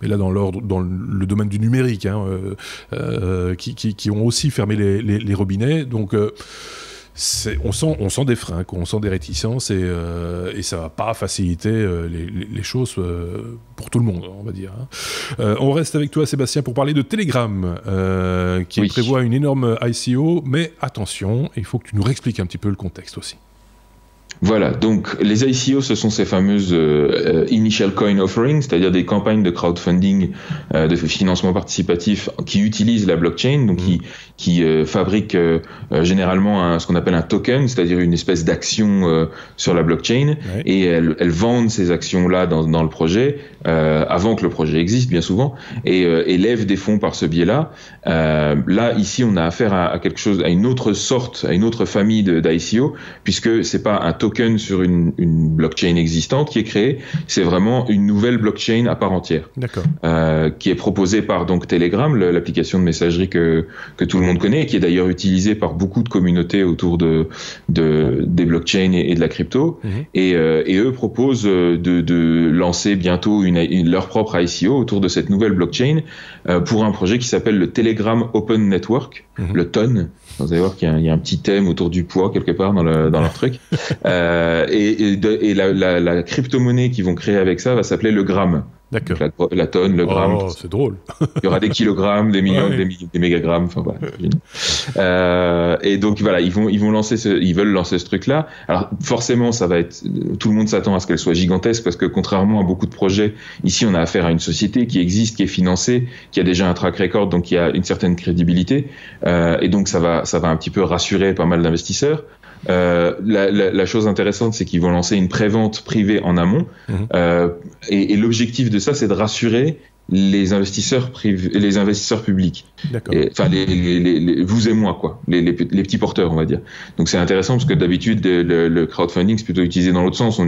mais là dans le domaine du numérique, qui ont aussi fermé les robinets. Donc on sent des freins, on sent des réticences et ça va pas faciliter les choses pour tout le monde, on va dire. On reste avec toi, Sébastien, pour parler de Telegram, qui prévoit une énorme ICO, mais attention, il faut que tu nous réexpliques un petit peu le contexte aussi. Voilà, donc les ICO, ce sont ces fameuses Initial Coin Offerings, c'est-à-dire des campagnes de crowdfunding, de financement participatif qui utilisent la blockchain, donc qui fabriquent généralement ce qu'on appelle un token, c'est-à-dire une espèce d'action sur la blockchain, et elles vendent ces actions-là dans le projet, avant que le projet existe bien souvent, et lèvent des fonds par ce biais-là. Là, ici, on a affaire à quelque chose, à une autre famille d'ICO, puisque c'est pas un token sur une blockchain existante qui est créée, c'est vraiment une nouvelle blockchain à part entière. D'accord. Qui est proposée par donc Telegram, l'application de messagerie que tout le monde connaît, et qui est d'ailleurs utilisée par beaucoup de communautés autour des blockchains et de la crypto. Et eux proposent de lancer bientôt leur propre ICO autour de cette nouvelle blockchain pour un projet qui s'appelle le Telegram Open Network, le TON. Vous allez voir qu'il y a un petit thème autour du poids quelque part dans leur truc. Et la crypto-monnaie qu'ils vont créer avec ça va s'appeler le gramme. D'accord. La tonne, le gramme. Oh, c'est drôle. Il y aura des kilogrammes, des millions, des mégagrammes. Enfin voilà. Et donc voilà, ils veulent lancer ce truc-là. Alors forcément, tout le monde s'attend à ce qu'elle soit gigantesque parce que contrairement à beaucoup de projets, ici on a affaire à une société qui existe, qui est financée, qui a déjà un track record, donc qui a une certaine crédibilité. Et donc ça va un petit peu rassurer pas mal d'investisseurs. La chose intéressante, c'est qu'ils vont lancer une prévente privée en amont, et l'objectif de ça, c'est de rassurer les investisseurs privés, les investisseurs publics. Enfin, vous et moi, quoi, les petits porteurs, on va dire. Donc c'est intéressant parce que d'habitude le crowdfunding c'est plutôt utilisé dans l'autre sens.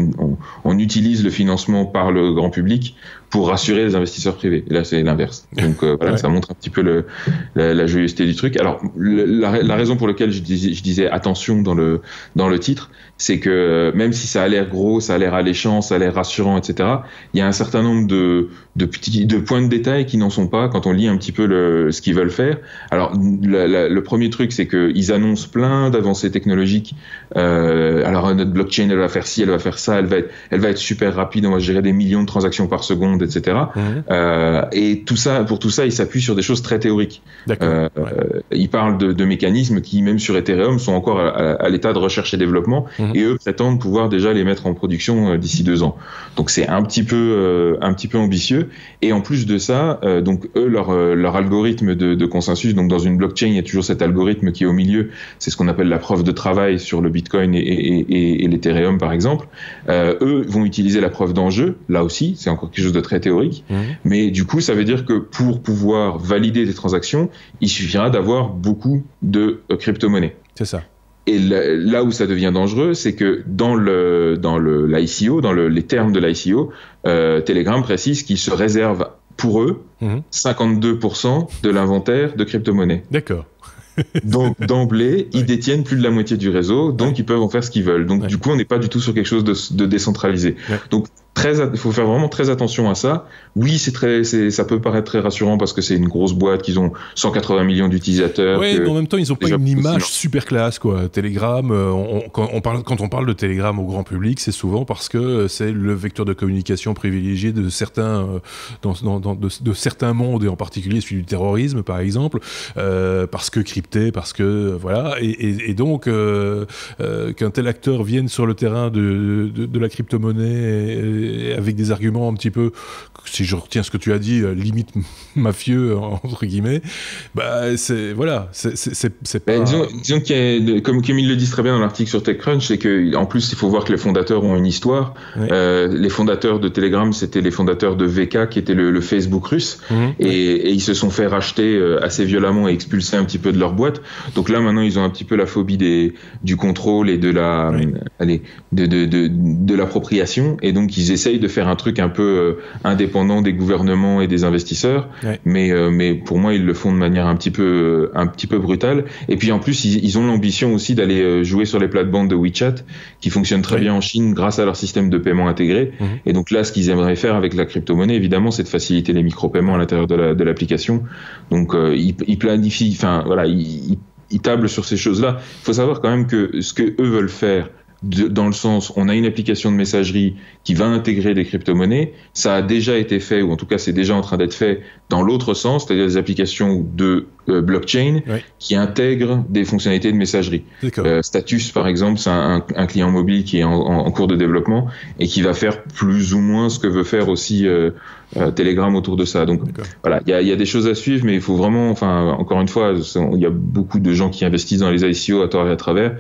On utilise le financement par le grand public pour rassurer les investisseurs privés. Et là, c'est l'inverse. Donc voilà, ça montre un petit peu la joyeuseté du truc. Alors la raison pour laquelle je disais attention dans le titre, c'est que même si ça a l'air gros, ça a l'air alléchant, ça a l'air rassurant, etc., il y a un certain nombre de points de détail qui n'en sont pas quand on lit un petit peu ce qu'ils veulent faire. Alors le premier truc, c'est qu'ils annoncent plein d'avancées technologiques. Alors notre blockchain, elle va faire ci, elle va faire ça, elle va être super rapide, on va gérer des millions de transactions par seconde, etc. Et pour tout ça, ils s'appuient sur des choses très théoriques. Ils parlent de mécanismes qui, même sur Ethereum, sont encore à l'état de recherche et développement, et eux prétendent pouvoir déjà les mettre en production d'ici 2 ans. Donc c'est un petit peu ambitieux. Et en plus de ça, donc eux, leur algorithme de consensus, donc dans une blockchain, il y a toujours cet algorithme qui est au milieu, c'est ce qu'on appelle la preuve de travail sur le Bitcoin et l'Ethereum par exemple. Eux vont utiliser la preuve d'enjeu, là aussi, c'est encore quelque chose de très théorique, mais du coup, ça veut dire que pour pouvoir valider des transactions, il suffira d'avoir beaucoup de crypto-monnaies. C'est ça. Et là où ça devient dangereux, c'est que dans l'ICO, dans les termes de l'ICO, Telegram précise qu'ils se réservent pour eux 52% de l'inventaire de crypto-monnaies. D'accord. Donc d'emblée, ils détiennent plus de la moitié du réseau, donc ils peuvent en faire ce qu'ils veulent. Donc du coup, on n'est pas du tout sur quelque chose de décentralisé. Donc il faut faire vraiment très attention à ça. Oui, ça peut paraître très rassurant parce que c'est une grosse boîte, qu'ils ont 180 millions d'utilisateurs. Oui, mais en même temps, ils n'ont pas une image super classe, quoi. Telegram, quand on parle de Telegram au grand public, c'est souvent parce que c'est le vecteur de communication privilégié de certains, de certains mondes, et en particulier celui du terrorisme, par exemple, parce que crypté, parce que voilà, et donc qu'un tel acteur vienne sur le terrain de la crypto-monnaie avec des arguments un petit peu, si je retiens ce que tu as dit, limite mafieux entre guillemets, bah c'est voilà, c'est pas. Disons qu'il y a, comme ils le disent très bien dans l'article sur TechCrunch, c'est que en plus il faut voir que les fondateurs ont une histoire. Les fondateurs de Telegram, c'était les fondateurs de VK, qui était le Facebook russe, et ils se sont fait racheter assez violemment et expulser un petit peu de leur boîte. Donc là maintenant ils ont un petit peu la phobie du contrôle et de l'appropriation, et donc ils essayent de faire un truc un peu indépendant des gouvernements et des investisseurs, mais pour moi ils le font de manière un petit peu brutale. Et puis en plus ils ont l'ambition aussi d'aller jouer sur les plates-bandes de WeChat qui fonctionnent très bien en Chine grâce à leur système de paiement intégré. Et donc là, ce qu'ils aimeraient faire avec la crypto-monnaie, évidemment, c'est de faciliter les micro-paiements à l'intérieur de l'application. Donc ils planifient, enfin voilà, ils tablent sur ces choses-là. Il faut savoir quand même que ce que eux veulent faire, dans le sens, on a une application de messagerie qui va intégrer des crypto-monnaies, ça a déjà été fait, ou en tout cas c'est déjà en train d'être fait dans l'autre sens, c'est-à-dire des applications de blockchain qui intègrent des fonctionnalités de messagerie. Status, par exemple, c'est un client mobile qui est en cours de développement et qui va faire plus ou moins ce que veut faire aussi Telegram autour de ça. Donc voilà, il y a des choses à suivre, mais il faut vraiment, enfin, encore une fois, il y a beaucoup de gens qui investissent dans les ICO à tort et à travers.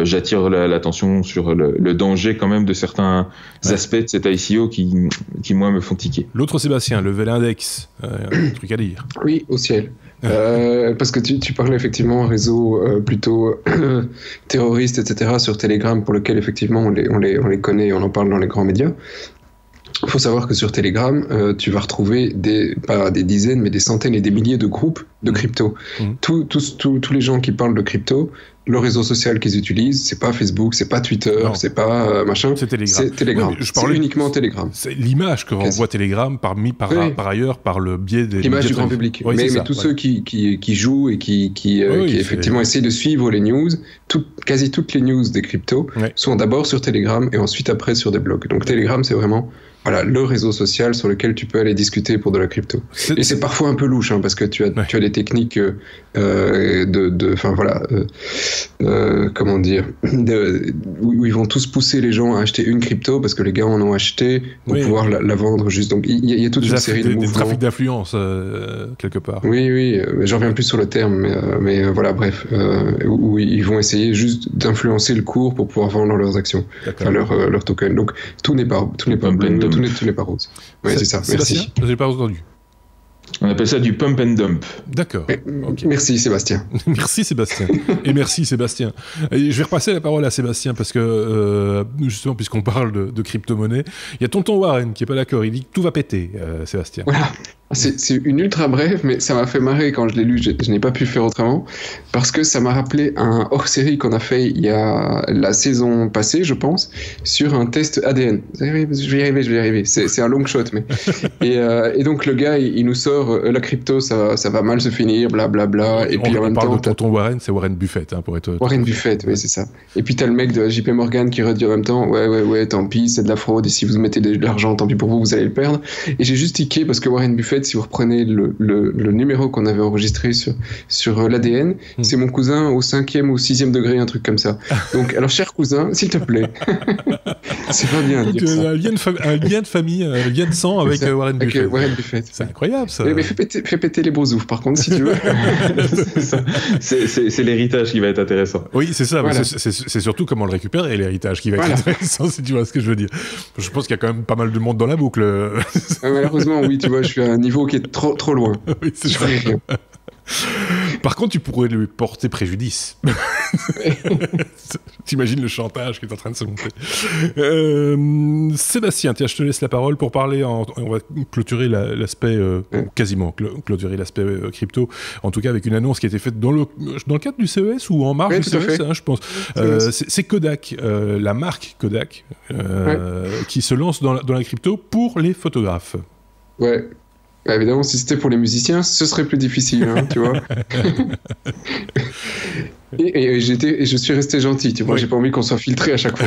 J'attire l'attention sur le danger quand même de certains aspects de cet ICO qui moi me font tiquer. L'autre Sébastien, level index, un truc à dire. Oui, au ciel. Parce que tu parlais effectivement réseau plutôt terroriste, etc. sur Telegram, pour lequel effectivement on les connaît et on en parle dans les grands médias. Il faut savoir que sur Telegram, tu vas retrouver pas des dizaines, mais des centaines et des milliers de groupes de crypto. Tous les gens qui parlent de crypto, le réseau social qu'ils utilisent, c'est pas Facebook, c'est pas Twitter, c'est pas machin, c'est Telegram. Oui, c'est uniquement Telegram. C'est l'image que renvoie Telegram par ailleurs par le biais des... L'image du grand public. Mais tous ceux qui jouent et qui effectivement essayent de suivre les news, quasi toutes les news des cryptos sont d'abord sur Telegram et ensuite après sur des blogs. Donc Telegram, c'est vraiment... Voilà, le réseau social sur lequel tu peux aller discuter pour de la crypto. Et c'est parfois un peu louche, parce que tu as des techniques comment dire, où ils vont tous pousser les gens à acheter une crypto parce que les gars en ont acheté pour pouvoir la vendre juste. Donc il y a toute une série de mouvements. Des trafics d'influence quelque part. Oui, j'en reviens plus sur le terme, mais voilà, bref, où ils vont essayer juste d'influencer le cours pour pouvoir vendre leurs actions, leurs tokens. Donc tout n'est pas bleu. Tout n'est pas rose. Oui, c'est ça. Merci. Je n'ai pas entendu. On appelle ça du pump and dump. D'accord. Okay. Merci Sébastien. Merci Sébastien. Et merci Sébastien. Et je vais repasser la parole à Sébastien parce que, justement, puisqu'on parle de crypto-monnaie, il y a tonton Warren qui n'est pas d'accord. Il dit que tout va péter, Sébastien. Voilà. C'est une ultra brève, mais ça m'a fait marrer quand je l'ai lu. Je n'ai pas pu faire autrement parce que ça m'a rappelé un hors-série qu'on a fait il y a la saison passée, je pense, sur un test ADN. Je vais y arriver. C'est un long shot, mais et donc le gars, il nous sort la crypto, ça va mal se finir, blablabla. Et puis en même temps, de tonton Warren, c'est Warren Buffett, pour être. Warren Buffett, oui, c'est ça. Et puis t'as le mec de JP Morgan qui redit en même temps, ouais, tant pis, c'est de la fraude. Et si vous mettez de l'argent, tant pis pour vous, vous allez le perdre. Et j'ai juste tiqué parce que Warren Buffett, si vous reprenez le numéro qu'on avait enregistré sur l'ADN, c'est mon cousin au 5e ou 6e degré, un truc comme ça. Donc, alors, cher cousin, s'il te plaît, c'est pas bien de dire ça. Un lien de famille, un lien de sang avec Warren Buffett. Avec Warren Buffett. C'est incroyable, ça. Mais fais péter les beaux oufs, par contre, si tu veux. C'est l'héritage qui va être intéressant. Oui, c'est ça. Voilà. C'est surtout comment le récupérer, l'héritage, qui va être intéressant, si tu vois ce que je veux dire. Je pense qu'il y a quand même pas mal de monde dans la boucle. Malheureusement, oui, tu vois, je suis à un niveau qui est trop loin. Oui, c'est ça. Par contre, tu pourrais lui porter préjudice. T'imagines le chantage qui est en train de se monter. Sébastien, tiens, je te laisse la parole pour parler. On va clôturer l'aspect, quasiment clôturer l'aspect crypto, en tout cas avec une annonce qui a été faite dans le cadre du CES ou en marge du CES, je pense. C'est Kodak, la marque Kodak, qui se lance dans la crypto pour les photographes. Ouais. Bah, évidemment, si c'était pour les musiciens, ce serait plus difficile, tu vois. Et je suis resté gentil, tu vois, j'ai pas envie qu'on soit filtré à chaque fois.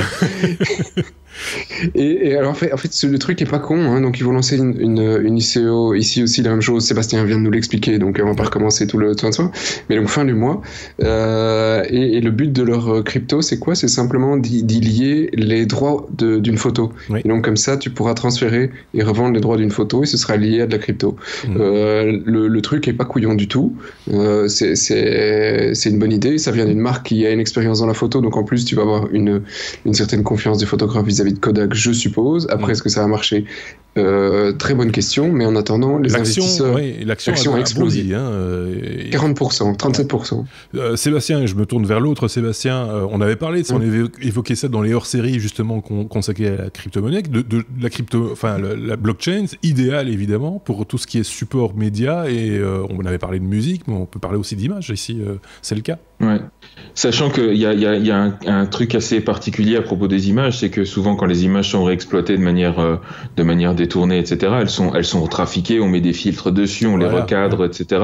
Et alors, en fait, le truc est pas con, donc ils vont lancer une ICO, ici aussi la même chose, Sébastien vient de nous l'expliquer, donc on va pas recommencer tout le temps de soin, mais donc fin du mois, et le but de leur crypto, c'est quoi? C'est simplement d'y lier les droits d'une photo. Et donc comme ça, tu pourras transférer et revendre les droits d'une photo, et ce sera lié à de la crypto. Le truc est pas couillon du tout, c'est une bonne idée, ça vient d'une marque qui a une expérience dans la photo, donc en plus tu vas avoir une certaine confiance des photographes vis-à-vis de Kodak, je suppose. Après, est-ce que ça va marcher? Très bonne question, mais en attendant, les investisseurs... L'action a explosé. 40%, 37%. Sébastien, je me tourne vers l'autre. Sébastien, on avait parlé, on avait évoqué ça dans les hors-séries justement consacrées à la crypto-monnaie, de la blockchain, idéale évidemment pour tout ce qui est support média, et on avait parlé de musique, mais on peut parler aussi d'images ici, c'est le cas. Ouais. Sachant qu'il y a un truc assez particulier à propos des images, c'est que souvent quand les images sont réexploitées de manière détournée, etc., elles sont trafiquées, on met des filtres dessus, on les recadre, etc.,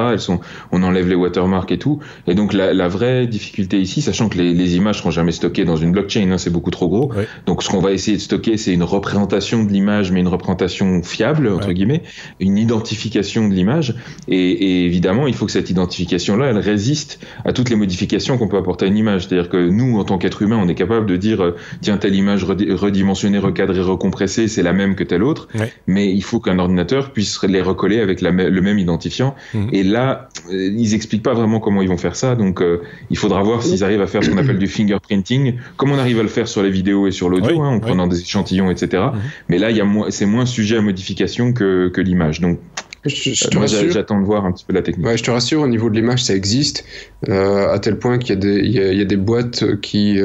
on enlève les watermarks et tout. Et donc la vraie difficulté ici, sachant que les images seront jamais stockées dans une blockchain, c'est beaucoup trop gros. Ouais. Donc ce qu'on va essayer de stocker, c'est une représentation de l'image, mais une représentation fiable, entre guillemets, une identification de l'image. Et évidemment, il faut que cette identification-là, elle résiste à toutes les modifications qu'on peut apporter à une image. C'est-à-dire que nous, en tant qu'être humain, on est capable de dire tiens, telle image redimensionnée, recadrée, recompressée, c'est la même que telle autre, mais il faut qu'un ordinateur puisse les recoller avec le même identifiant. Et là, ils expliquent pas vraiment comment ils vont faire ça, donc il faudra voir s'ils arrivent à faire ce qu'on appelle du fingerprinting, comme on arrive à le faire sur les vidéos et sur l'audio, en prenant des échantillons, etc. Mais là, c'est moins sujet à modification que l'image. Donc j'attends de voir un petit peu la technique. Ouais, je te rassure, au niveau de l'image, ça existe, à tel point qu'il y a des boîtes qui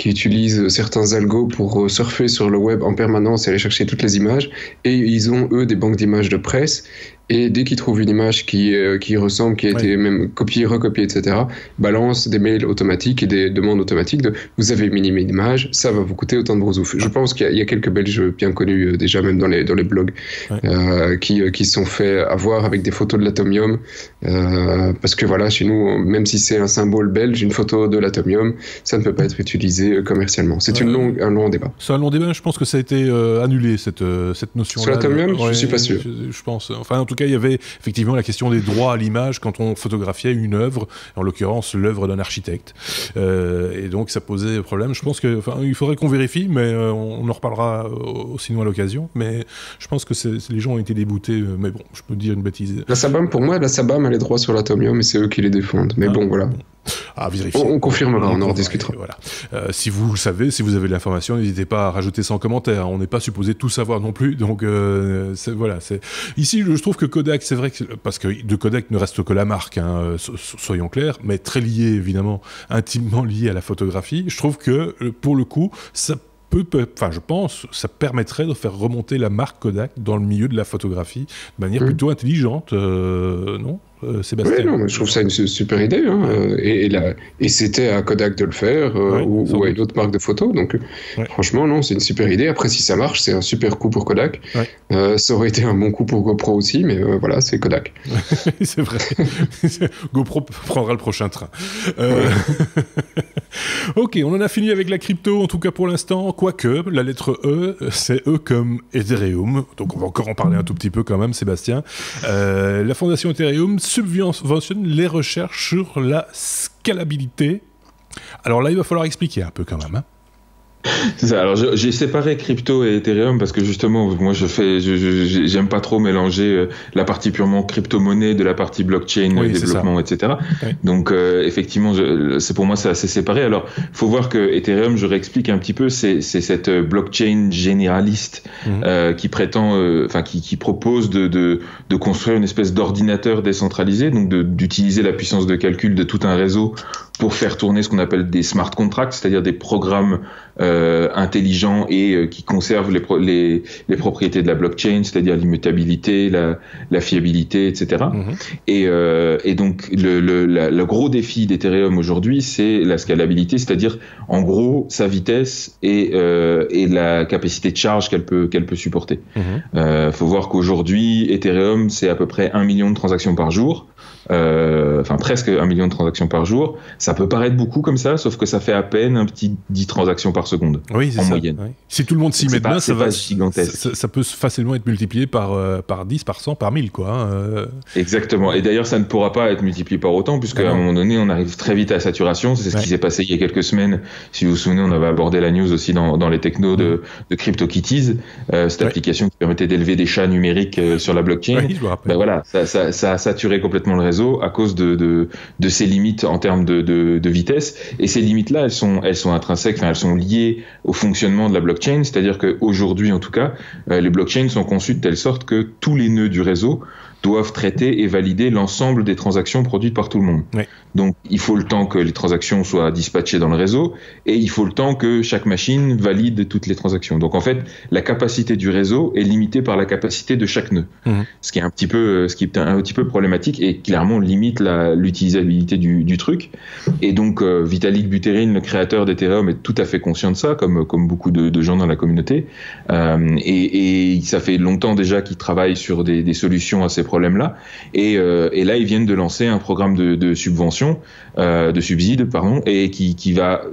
utilisent certains algos pour surfer sur le web en permanence et aller chercher toutes les images, et ils ont, eux, des banques d'images de presse, et dès qu'ils trouvent une image qui ressemble, qui a été même copiée, recopiée, etc., balancent des mails automatiques et des demandes automatiques de « vous avez minimé une image, ça va vous coûter autant de brousouf ». Je pense qu'il y a quelques Belges bien connus déjà, même dans les blogs, qui se sont fait avoir avec des photos de l'atomium, parce que voilà, chez nous, même si c'est un symbole belge, une photo de l'atomium, ça ne peut pas être utilisé commercialement. C'est un long débat. C'est un long débat, je pense que ça a été annulé, cette notion-là. Sur l'atomium, je ne suis pas sûr. Je pense. Enfin, en tout cas, il y avait effectivement la question des droits à l'image quand on photographiait une œuvre, en l'occurrence l'œuvre d'un architecte. Et donc, ça posait problème. Je pense qu'il faudrait qu'on vérifie, mais on en reparlera sinon à l'occasion. Mais je pense que les gens ont été déboutés. Mais bon, je peux dire une bêtise. La SABAM, pour moi, la SABAM a les droits sur l'atomium et c'est eux qui les défendent. Mais bon, voilà. À vérifier. On confirmera, on en rediscutera. Voilà. Si vous le savez, si vous avez l'information, n'hésitez pas à rajouter ça en commentaire. On n'est pas supposé tout savoir non plus. Donc voilà. Ici, je trouve que Kodak, c'est vrai que parce que de Kodak ne reste que la marque, soyons clairs, mais très lié évidemment, intimement lié à la photographie. Je trouve que pour le coup, je pense, ça permettrait de faire remonter la marque Kodak dans le milieu de la photographie de manière plutôt intelligente, non Sébastien? Oui, non, mais je trouve ça une super idée. Et c'était à Kodak de le faire, ou à une autre marque de photo. Donc, franchement, non, c'est une super idée. Après, si ça marche, c'est un super coup pour Kodak. Ça aurait été un bon coup pour GoPro aussi, mais voilà, c'est Kodak. C'est vrai. GoPro prendra le prochain train. Ok, on en a fini avec la crypto, en tout cas pour l'instant. Quoique, la lettre E, c'est E comme Ethereum. Donc, on va encore en parler un tout petit peu quand même, Sébastien. La fondation Ethereum subventionne les recherches sur la scalabilité. Alors là, il va falloir expliquer un peu quand même. C'est ça. Alors j'ai séparé crypto et Ethereum parce que justement moi j'aime pas trop mélanger la partie purement crypto-monnaie de la partie blockchain, développement, etc. Donc effectivement pour moi c'est assez séparé. Alors faut voir que Ethereum, je réexplique un petit peu, c'est cette blockchain généraliste qui prétend, qui propose de construire une espèce d'ordinateur décentralisé, donc d'utiliser la puissance de calcul de tout un réseau pour faire tourner ce qu'on appelle des smart contracts, c'est-à-dire des programmes intelligents et qui conservent les propriétés de la blockchain, c'est-à-dire l'immutabilité, la fiabilité, etc. Et donc le gros défi d'Ethereum aujourd'hui, c'est la scalabilité, c'est-à-dire en gros sa vitesse et la capacité de charge qu'elle peut supporter. Faut voir qu'aujourd'hui Ethereum c'est à peu près 1 million de transactions par jour. Presque 1 million de transactions par jour. Ça peut paraître beaucoup comme ça, sauf que ça fait à peine un petit 10 transactions par seconde en moyenne. Oui. Si tout le monde s'y met bien, ça peut facilement être multiplié par 10, par 100, par 1000, quoi. Exactement. Et d'ailleurs, ça ne pourra pas être multiplié par autant, puisqu'à un moment donné, on arrive très vite à la saturation. C'est ce qui s'est passé il y a quelques semaines. Si vous vous souvenez, on avait abordé la news aussi dans les technos de CryptoKitties, cette application qui permettait d'élever des chats numériques sur la blockchain. Oui, je me rappelle. Voilà, ça a saturé complètement le réseau à cause de de ses limites en termes de vitesse. Et ces limites-là, elles sont intrinsèques, elles sont liées au fonctionnement de la blockchain. C'est-à-dire qu'aujourd'hui, en tout cas, les blockchains sont conçues de telle sorte que tous les nœuds du réseau doivent traiter et valider l'ensemble des transactions produites par tout le monde. Oui. Donc, il faut le temps que les transactions soient dispatchées dans le réseau et il faut le temps que chaque machine valide toutes les transactions. Donc, en fait, la capacité du réseau est limitée par la capacité de chaque nœud. Ce qui est un petit peu problématique et clairement limite l'utilisabilité du truc. Et donc, Vitalik Buterin, le créateur d'Ethereum, est tout à fait conscient de ça, comme beaucoup de gens dans la communauté. Et ça fait longtemps déjà qu'il travaille sur des solutions à ces problèmes-là. Et là, ils viennent de lancer un programme de subvention, de subside, pardon, et qui va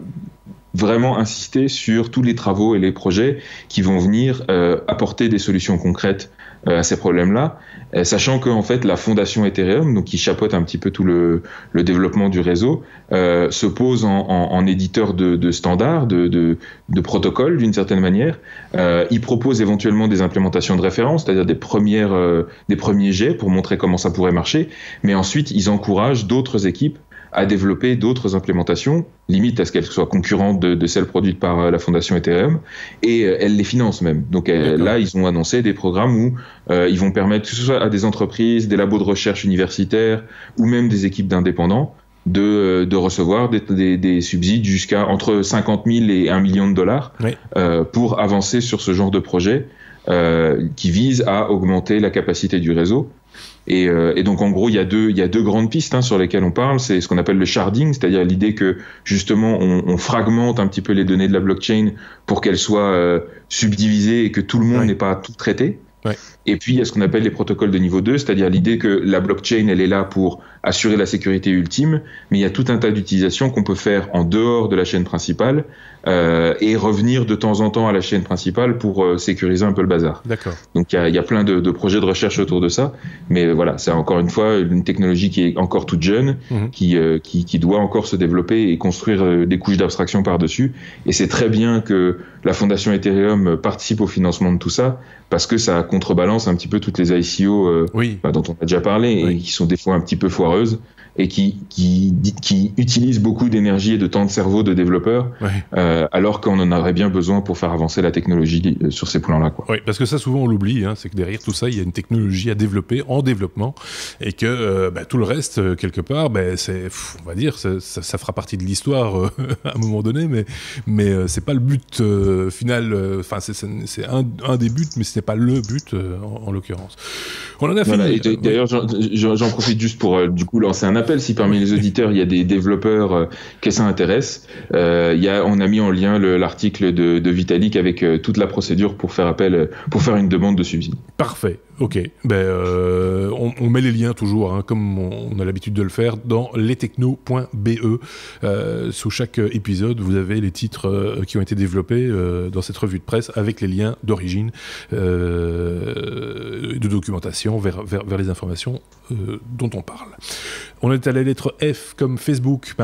vraiment insister sur tous les travaux et les projets qui vont venir apporter des solutions concrètes à ces problèmes-là, sachant que en fait la fondation Ethereum, donc qui chapeaute un petit peu tout le développement du réseau, se pose en éditeur de standards, de protocoles d'une certaine manière. Il propose éventuellement des implémentations de référence, c'est-à-dire des premiers jets pour montrer comment ça pourrait marcher, mais ensuite ils encouragent d'autres équipes à développer d'autres implémentations, limite à ce qu'elles soient concurrentes de celles produites par la fondation Ethereum, et elles les financent même. Donc là, ils ont annoncé des programmes où ils vont permettre, que ce soit à des entreprises, des labos de recherche universitaires, ou même des équipes d'indépendants, de recevoir des subsides jusqu'à entre 50 000 et 1 million de dollars pour avancer sur ce genre de projet qui vise à augmenter la capacité du réseau. Et donc en gros il y a deux grandes pistes sur lesquelles on parle. C'est ce qu'on appelle le sharding, c'est-à-dire l'idée que justement on fragmente un petit peu les données de la blockchain pour qu'elles soient subdivisées et que tout le monde n'ait pas tout traité. Et puis il y a ce qu'on appelle les protocoles de niveau 2, c'est-à-dire l'idée que la blockchain elle est là pour assurer la sécurité ultime, mais il y a tout un tas d'utilisations qu'on peut faire en dehors de la chaîne principale et revenir de temps en temps à la chaîne principale pour sécuriser un peu le bazar. D'accord. Donc il y a plein de projets de recherche autour de ça, mais voilà, c'est encore une fois une technologie qui est encore toute jeune, qui doit encore se développer et construire des couches d'abstraction par-dessus. Et c'est très bien que la fondation Ethereum participe au financement de tout ça, parce que ça contrebalance un petit peu toutes les ICO dont on a déjà parlé et qui sont des fois un petit peu foireuses et qui utilisent beaucoup d'énergie et de temps de cerveau de développeurs, alors qu'on en aurait bien besoin pour faire avancer la technologie sur ces plans-là. Oui, parce que ça, souvent, on l'oublie, c'est que derrière tout ça, il y a une technologie à développer, en développement, et que tout le reste, quelque part, on va dire, ça fera partie de l'histoire à un moment donné, mais c'est pas le but final, c'est un des buts, mais ce n'est pas le but, en l'occurrence. On en a fini. D'ailleurs, j'en profite juste pour, du coup, lancer un appel. Si parmi les auditeurs il y a des développeurs que ça intéresse, on a mis en lien l'article de Vitalik avec toute la procédure pour faire une demande de subside. Parfait. Ok, on met les liens toujours, comme on a l'habitude de le faire, dans lestechno.be. Sous chaque épisode, vous avez les titres qui ont été développés dans cette revue de presse avec les liens d'origine, de documentation vers les informations dont on parle. On est à la lettre F comme Facebook,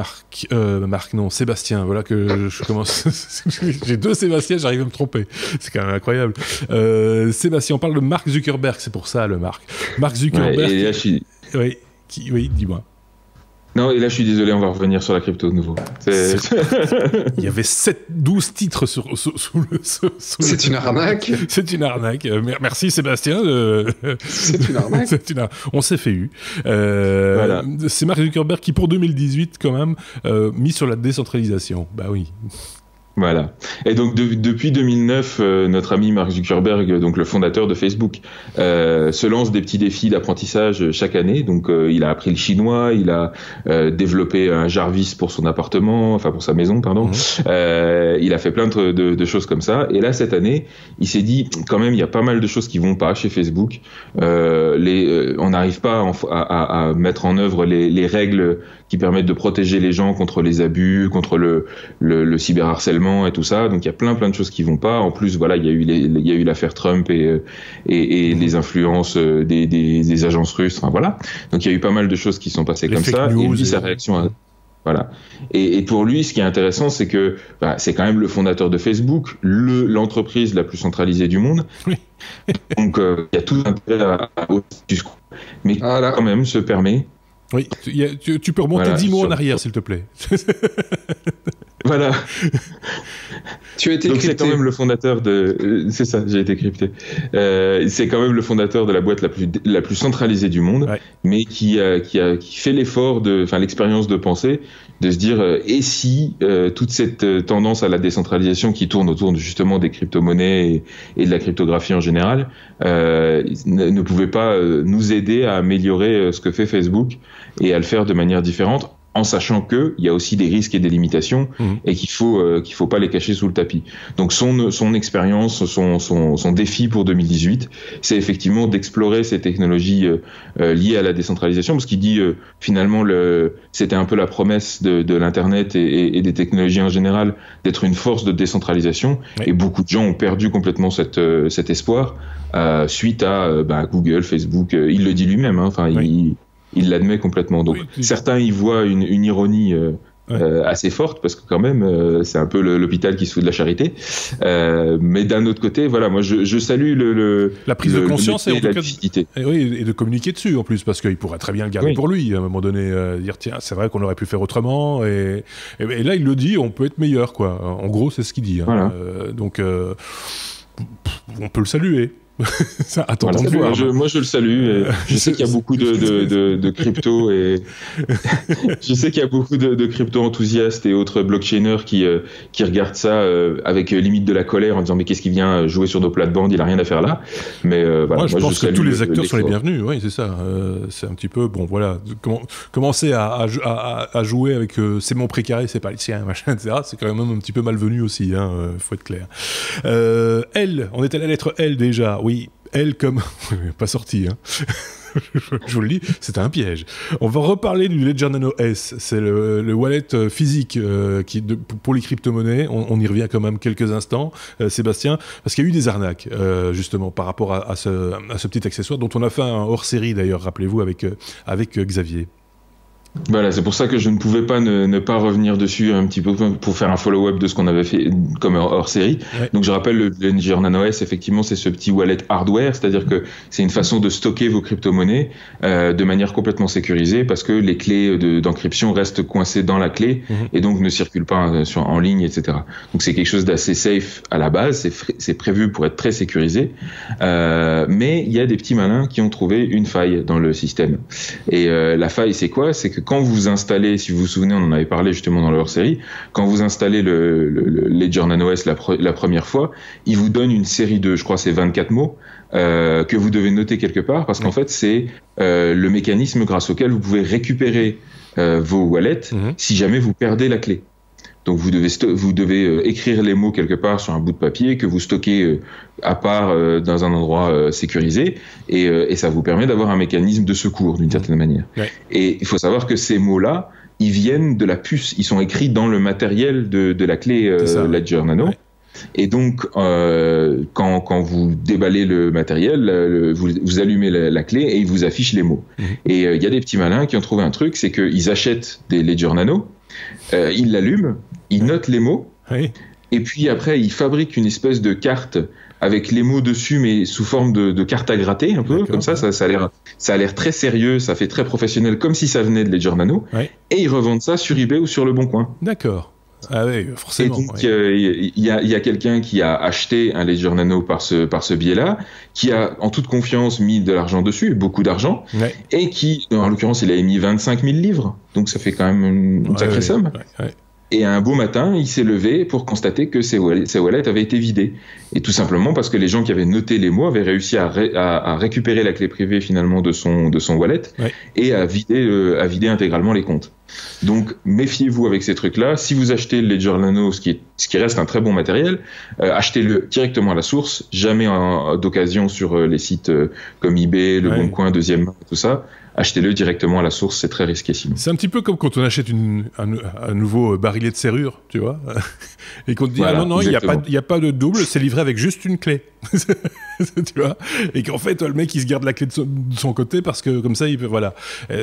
Sébastien, voilà que je commence. J'ai deux Sébastien, j'arrive à me tromper. C'est quand même incroyable. Sébastien, on parle de Mark Zuckerberg, c'est pour ça le Mark Zuckerberg. Et là, oui, dis-moi. Non, et là, je suis désolé, on va revenir sur la crypto de nouveau. Il y avait 12 titres sous le... C'est une arnaque. C'est une arnaque. Merci, Sébastien. C'est une arnaque. On s'est fait eu. Voilà. C'est Mark Zuckerberg qui, pour 2018, quand même, mis sur la décentralisation. Bah oui. Voilà. Et donc depuis 2009, notre ami Mark Zuckerberg, donc le fondateur de Facebook, se lance des petits défis d'apprentissage chaque année. Donc il a appris le chinois, il a développé un Jarvis pour son appartement, enfin pour sa maison, pardon. Il a fait plein de choses comme ça. Et là cette année, il s'est dit quand même il y a pas mal de choses qui vont pas chez Facebook. On n'arrive pas à mettre en œuvre les règles qui permettent de protéger les gens contre les abus, contre le cyberharcèlement et tout ça. Donc il y a plein de choses qui vont pas. En plus, voilà, il y a eu l'affaire Trump et les influences des agences russes. Enfin voilà. Donc il y a eu pas mal de choses qui sont passées comme ça. Et lui, sa réaction. Voilà. Et pour lui, ce qui est intéressant, c'est que c'est quand même le fondateur de Facebook, l'entreprise la plus centralisée du monde. Oui. Donc il y a tout intérêt à mais quand même se permet Oui, tu peux remonter 10 mots en arrière, s'il te plaît. Voilà. Tu as été Donc crypté. c'est quand même le fondateur de... c'est ça, j'ai été crypté. C'est quand même le fondateur de la boîte la plus centralisée du monde, mais qui fait l'effort l'expérience de penser, de se dire et si toute cette tendance à la décentralisation qui tourne autour justement des crypto-monnaies et de la cryptographie en général ne pouvait pas nous aider à améliorer ce que fait Facebook et à le faire de manière différente, en sachant qu'il y a aussi des risques et des limitations et qu'il faut pas les cacher sous le tapis. Donc son expérience, son défi pour 2018, c'est effectivement d'explorer ces technologies liées à la décentralisation, parce qu'il dit finalement c'était un peu la promesse de l'internet et des technologies en général d'être une force de décentralisation, et beaucoup de gens ont perdu complètement cet espoir suite à Google, Facebook. Il le dit lui-même, hein, il l'admet complètement. Donc certains y voient une ironie assez forte, parce que quand même c'est un peu l'hôpital qui se fout de la charité. Mais d'un autre côté, voilà, moi je salue la prise de conscience et la lucidité. Et de communiquer dessus en plus, parce qu'il pourrait très bien le garder pour lui à un moment donné, dire tiens, c'est vrai qu'on aurait pu faire autrement, et là il le dit, on peut être meilleur, quoi. En gros, c'est ce qu'il dit. Hein. Voilà. Donc on peut le saluer. Ça, attendons de voir. Moi je le salue, et je sais qu'il y a beaucoup de crypto et je sais qu'il y a beaucoup de crypto enthousiastes et autres blockchainers qui regardent ça avec limite de la colère en disant mais qu'est-ce qui vient jouer sur nos plates-bandes, il a rien à faire là. Mais voilà, je pense que tous les acteurs sont les bienvenus. Oui, c'est ça. C'est un petit peu bon, voilà, commencer à jouer avec c'est mon précaré, c'est pas le sien, machin, etc. C'est quand même un petit peu malvenu aussi, hein, faut être clair. L, on est à la lettre L déjà. Oui, L comme... pas sorti, hein. Je vous le dis, c'était un piège. On va reparler du Ledger Nano S. C'est le wallet physique pour les crypto-monnaies. On y revient quand même quelques instants, Sébastien, parce qu'il y a eu des arnaques, justement, par rapport à ce petit accessoire dont on a fait un hors-série, d'ailleurs, rappelez-vous, avec Xavier. Voilà, c'est pour ça que je ne pouvais pas ne pas revenir dessus un petit peu pour faire un follow-up de ce qu'on avait fait comme hors-série. Ouais. Donc je rappelle, le Ledger Nano S, effectivement, c'est ce petit wallet hardware, c'est-à-dire que c'est une façon de stocker vos crypto-monnaies de manière complètement sécurisée, parce que les clés d'encryption restent coincées dans la clé et donc ne circulent pas en ligne, etc. Donc c'est quelque chose d'assez safe à la base, c'est prévu pour être très sécurisé, mais il y a des petits malins qui ont trouvé une faille dans le système. Et la faille, c'est quoi ? C'est que quand vous installez, si vous vous souvenez, on en avait parlé justement dans leur série, quand vous installez le Ledger Nano S la première fois, il vous donne une série de, je crois c'est 24 mots, que vous devez noter quelque part, parce qu'en fait c'est le mécanisme grâce auquel vous pouvez récupérer vos wallets si jamais vous perdez la clé. Donc vous devez écrire les mots quelque part sur un bout de papier que vous stockez à part dans un endroit sécurisé, et ça vous permet d'avoir un mécanisme de secours d'une certaine manière. Ouais. Et il faut savoir que ces mots-là, ils viennent de la puce, ils sont écrits dans le matériel de la clé Ledger Nano. Ouais. Et donc, quand vous déballez le matériel, vous allumez la clé et il vous affiche les mots. Et il y a des petits malins qui ont trouvé un truc, c'est qu'ils achètent des Ledger Nano, ils l'allument, ils notent les mots, et puis après ils fabriquent une espèce de carte avec les mots dessus, mais sous forme de carte à gratter, un peu, comme ça a l'air très sérieux, ça fait très professionnel, comme si ça venait de Ledger Nano, et ils revendent ça sur eBay ou sur Le Bon Coin. D'accord. Ah oui, forcément. Et donc, il y a quelqu'un qui a acheté un Ledger Nano par ce biais-là, qui a en toute confiance mis de l'argent dessus, beaucoup d'argent, et qui, en l'occurrence, il avait mis 25 000 livres, donc ça fait quand même une sacrée somme. Et un beau matin, il s'est levé pour constater que ses wallets avaient été vidés. Et tout simplement parce que les gens qui avaient noté les mots avaient réussi à récupérer la clé privée finalement de son wallet et à vider intégralement les comptes. Donc méfiez-vous avec ces trucs-là. Si vous achetez le Ledger Nano, ce qui reste un très bon matériel, achetez-le directement à la source, jamais d'occasion sur les sites comme eBay, Le Bon Coin, Deuxième Main, tout ça. Achetez-le directement à la source, c'est très risqué sinon. C'est un petit peu comme quand on achète un nouveau barillet de serrure, tu vois, et qu'on te dit non, il n'y a pas de double, c'est livré avec juste une clé. Tu vois, et qu'en fait le mec il se garde la clé de son côté parce que comme ça il peut, voilà,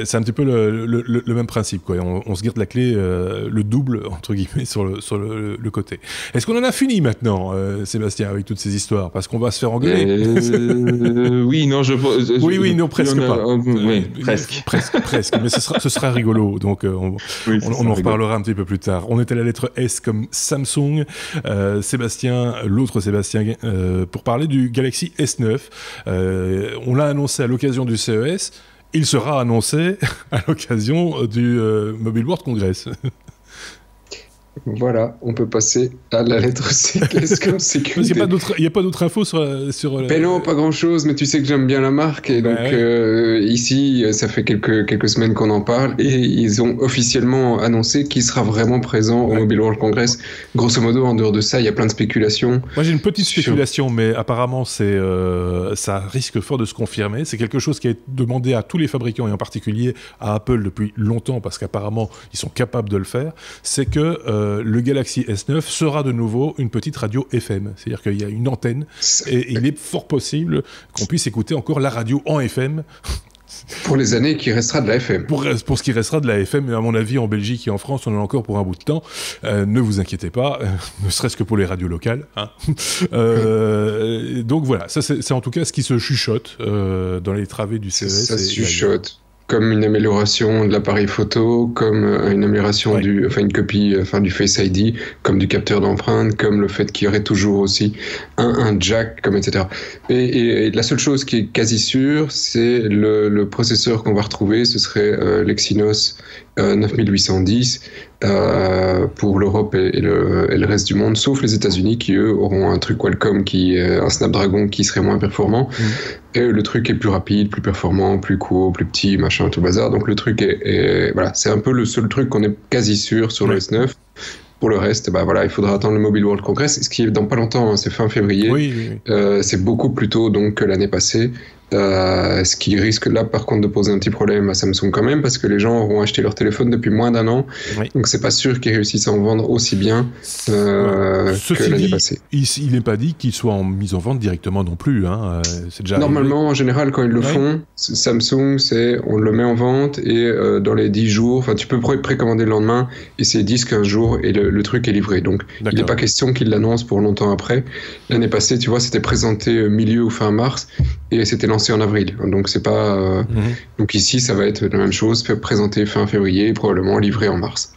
c'est un petit peu le même principe, quoi. On se garde la clé le double entre guillemets sur le côté. Est-ce qu'on en a fini maintenant, Sébastien, avec toutes ces histoires, parce qu'on va se faire engueuler? Oui, non, oui, non, presque pas. Oui, presque, mais ce sera rigolo, donc on en reparlera un petit peu plus tard. On est à la lettre S comme Samsung. Sébastien, l'autre Sébastien, pour parler du Galaxy S9. On l'a annoncé à l'occasion du CES. Il sera annoncé à l'occasion du Mobile World Congress. Voilà, on peut passer à la lettre C comme sécurité. Il n'y a pas d'autres infos sur Ben non, pas grand-chose, mais tu sais que j'aime bien la marque. Et donc ici, ça fait quelques semaines qu'on en parle. Et ils ont officiellement annoncé qu'il sera vraiment présent au Mobile World Congress. Grosso modo, en dehors de ça, il y a plein de spéculations. Moi, j'ai une petite spéculation, mais apparemment, ça risque fort de se confirmer. C'est quelque chose qui est demandé à tous les fabricants, et en particulier à Apple depuis longtemps, parce qu'apparemment, ils sont capables de le faire. C'est que le Galaxy S9 sera de nouveau une petite radio FM. C'est-à-dire qu'il y a une antenne et il est fort possible qu'on puisse écouter encore la radio en FM. Pour les années qui restera de la FM. Pour ce qui restera de la FM, mais à mon avis, en Belgique et en France, on en a encore pour un bout de temps. Ne vous inquiétez pas, ne serait-ce que pour les radios locales. Hein. Donc voilà, ça c'est en tout cas ce qui se chuchote dans les travées du CES. Ça se chuchote. Comme une amélioration de l'appareil photo, comme une amélioration une copie du Face ID, comme du capteur d'empreinte, comme le fait qu'il y aurait toujours aussi un jack, comme etc. Et la seule chose qui est quasi sûre, c'est le processeur qu'on va retrouver, ce serait l'Exynos 9810 pour l'Europe et le reste du monde, sauf les États-Unis qui eux auront un truc Qualcomm un Snapdragon qui serait moins performant. Et le truc est plus rapide, plus performant, plus court, plus petit, machin, tout bazar. Donc le truc est voilà, c'est un peu le seul truc qu'on est quasi sûr sur le S9. Pour le reste, il faudra attendre le Mobile World Congress, ce qui est dans pas longtemps, hein, c'est fin février. Oui. C'est beaucoup plus tôt donc que l'année passée. Ce qui risque là par contre de poser un petit problème à Samsung quand même, parce que les gens auront acheté leur téléphone depuis moins d'un an, donc c'est pas sûr qu'ils réussissent à en vendre aussi bien que l'année passée. Il n'est pas dit qu'ils soient mis en vente directement non plus, hein. C'est déjà normalement arrivé. En général quand ils le font, Samsung on le met en vente et dans les 10 jours, tu peux précommander le lendemain et c'est 10-15 jours et le truc est livré, donc il n'est pas question qu'ils l'annoncent pour longtemps après. L'année passée, tu vois, c'était présenté milieu ou fin mars et c'était lancé en avril, donc c'est pas donc ici ça va être la même chose, présenté fin février, probablement livré en mars.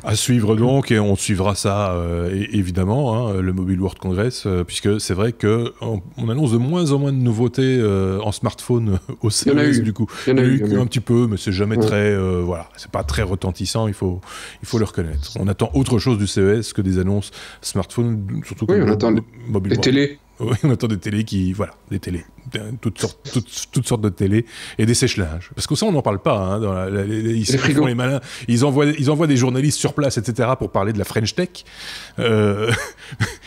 À suivre donc, et on suivra ça évidemment, hein, le Mobile World Congress, puisque c'est vrai qu'on annonce de moins en moins de nouveautés en smartphone au CES du coup. Il y en a eu un petit peu, mais c'est jamais très, voilà, c'est pas très retentissant, il faut le reconnaître. On attend autre chose du CES que des annonces smartphone, surtout on attend Mobile des télés. Oui, on attend des télés des télés, toutes sortes de télés et des sèche-linges. Parce que ça, on n'en parle pas. Hein, ils font les malins. Ils envoient des journalistes sur place, etc., pour parler de la French Tech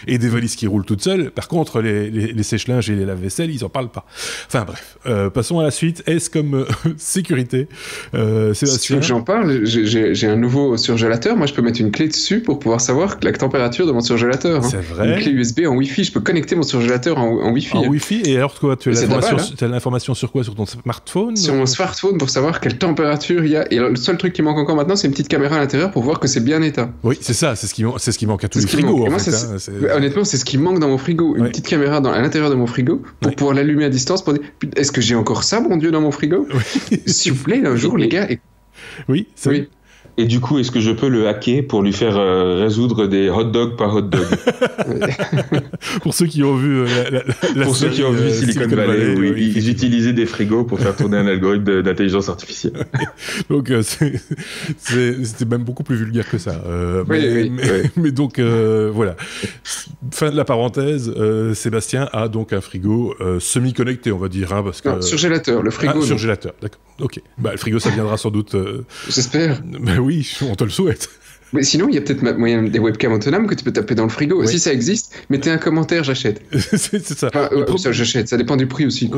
et des valises qui roulent toutes seules. Par contre, les sèche-linges et les lave-vaisselle, ils en parlent pas. Enfin bref, passons à la suite. S comme sécurité. Si tu veux que j'en parle, j'ai un nouveau surgélateur. Moi, je peux mettre une clé dessus pour pouvoir savoir la température de mon surgélateur. C'est vrai. Une clé USB en Wi-Fi. Je peux connecter mon surgélateur en Wi-Fi. En Wi-Fi, et alors toi, tu as l'information sur quoi? Sur ton smartphone? Sur mon smartphone pour savoir quelle température il y a. Et alors, le seul truc qui manque encore maintenant, c'est une petite caméra à l'intérieur pour voir que c'est bien état. Oui, c'est ça, c'est ce qui manque à tous les frigos. Honnêtement, c'est ce qui manque dans mon frigo. Une petite caméra à l'intérieur de mon frigo pour pouvoir l'allumer à distance pour dire est-ce que j'ai encore ça, mon Dieu, dans mon frigo? S'il vous plaît, un jour, les gars. Oui, c'est oui. Et du coup, est-ce que je peux le hacker pour lui faire résoudre des hot dogs par hot dog? Pour ceux qui ont vu pour ceux qui ont vu Silicon Valley, oui, ils utilisaient des frigos pour faire tourner un algorithme d'intelligence artificielle. Donc c'était même beaucoup plus vulgaire que ça. Mais donc voilà. Fin de la parenthèse. Sébastien a donc un frigo semi-connecté, on va dire, hein, parce que surgélateur. Le frigo. Surgélateur. D'accord. Ok. Le frigo, ça viendra sans doute. J'espère. Oui, on te le souhaite. Mais sinon, il y a peut-être moyen des webcams autonomes que tu peux taper dans le frigo. Oui. Si ça existe, mettez un commentaire, j'achète. C'est ça. Ça, j'achète. Ça dépend du prix aussi.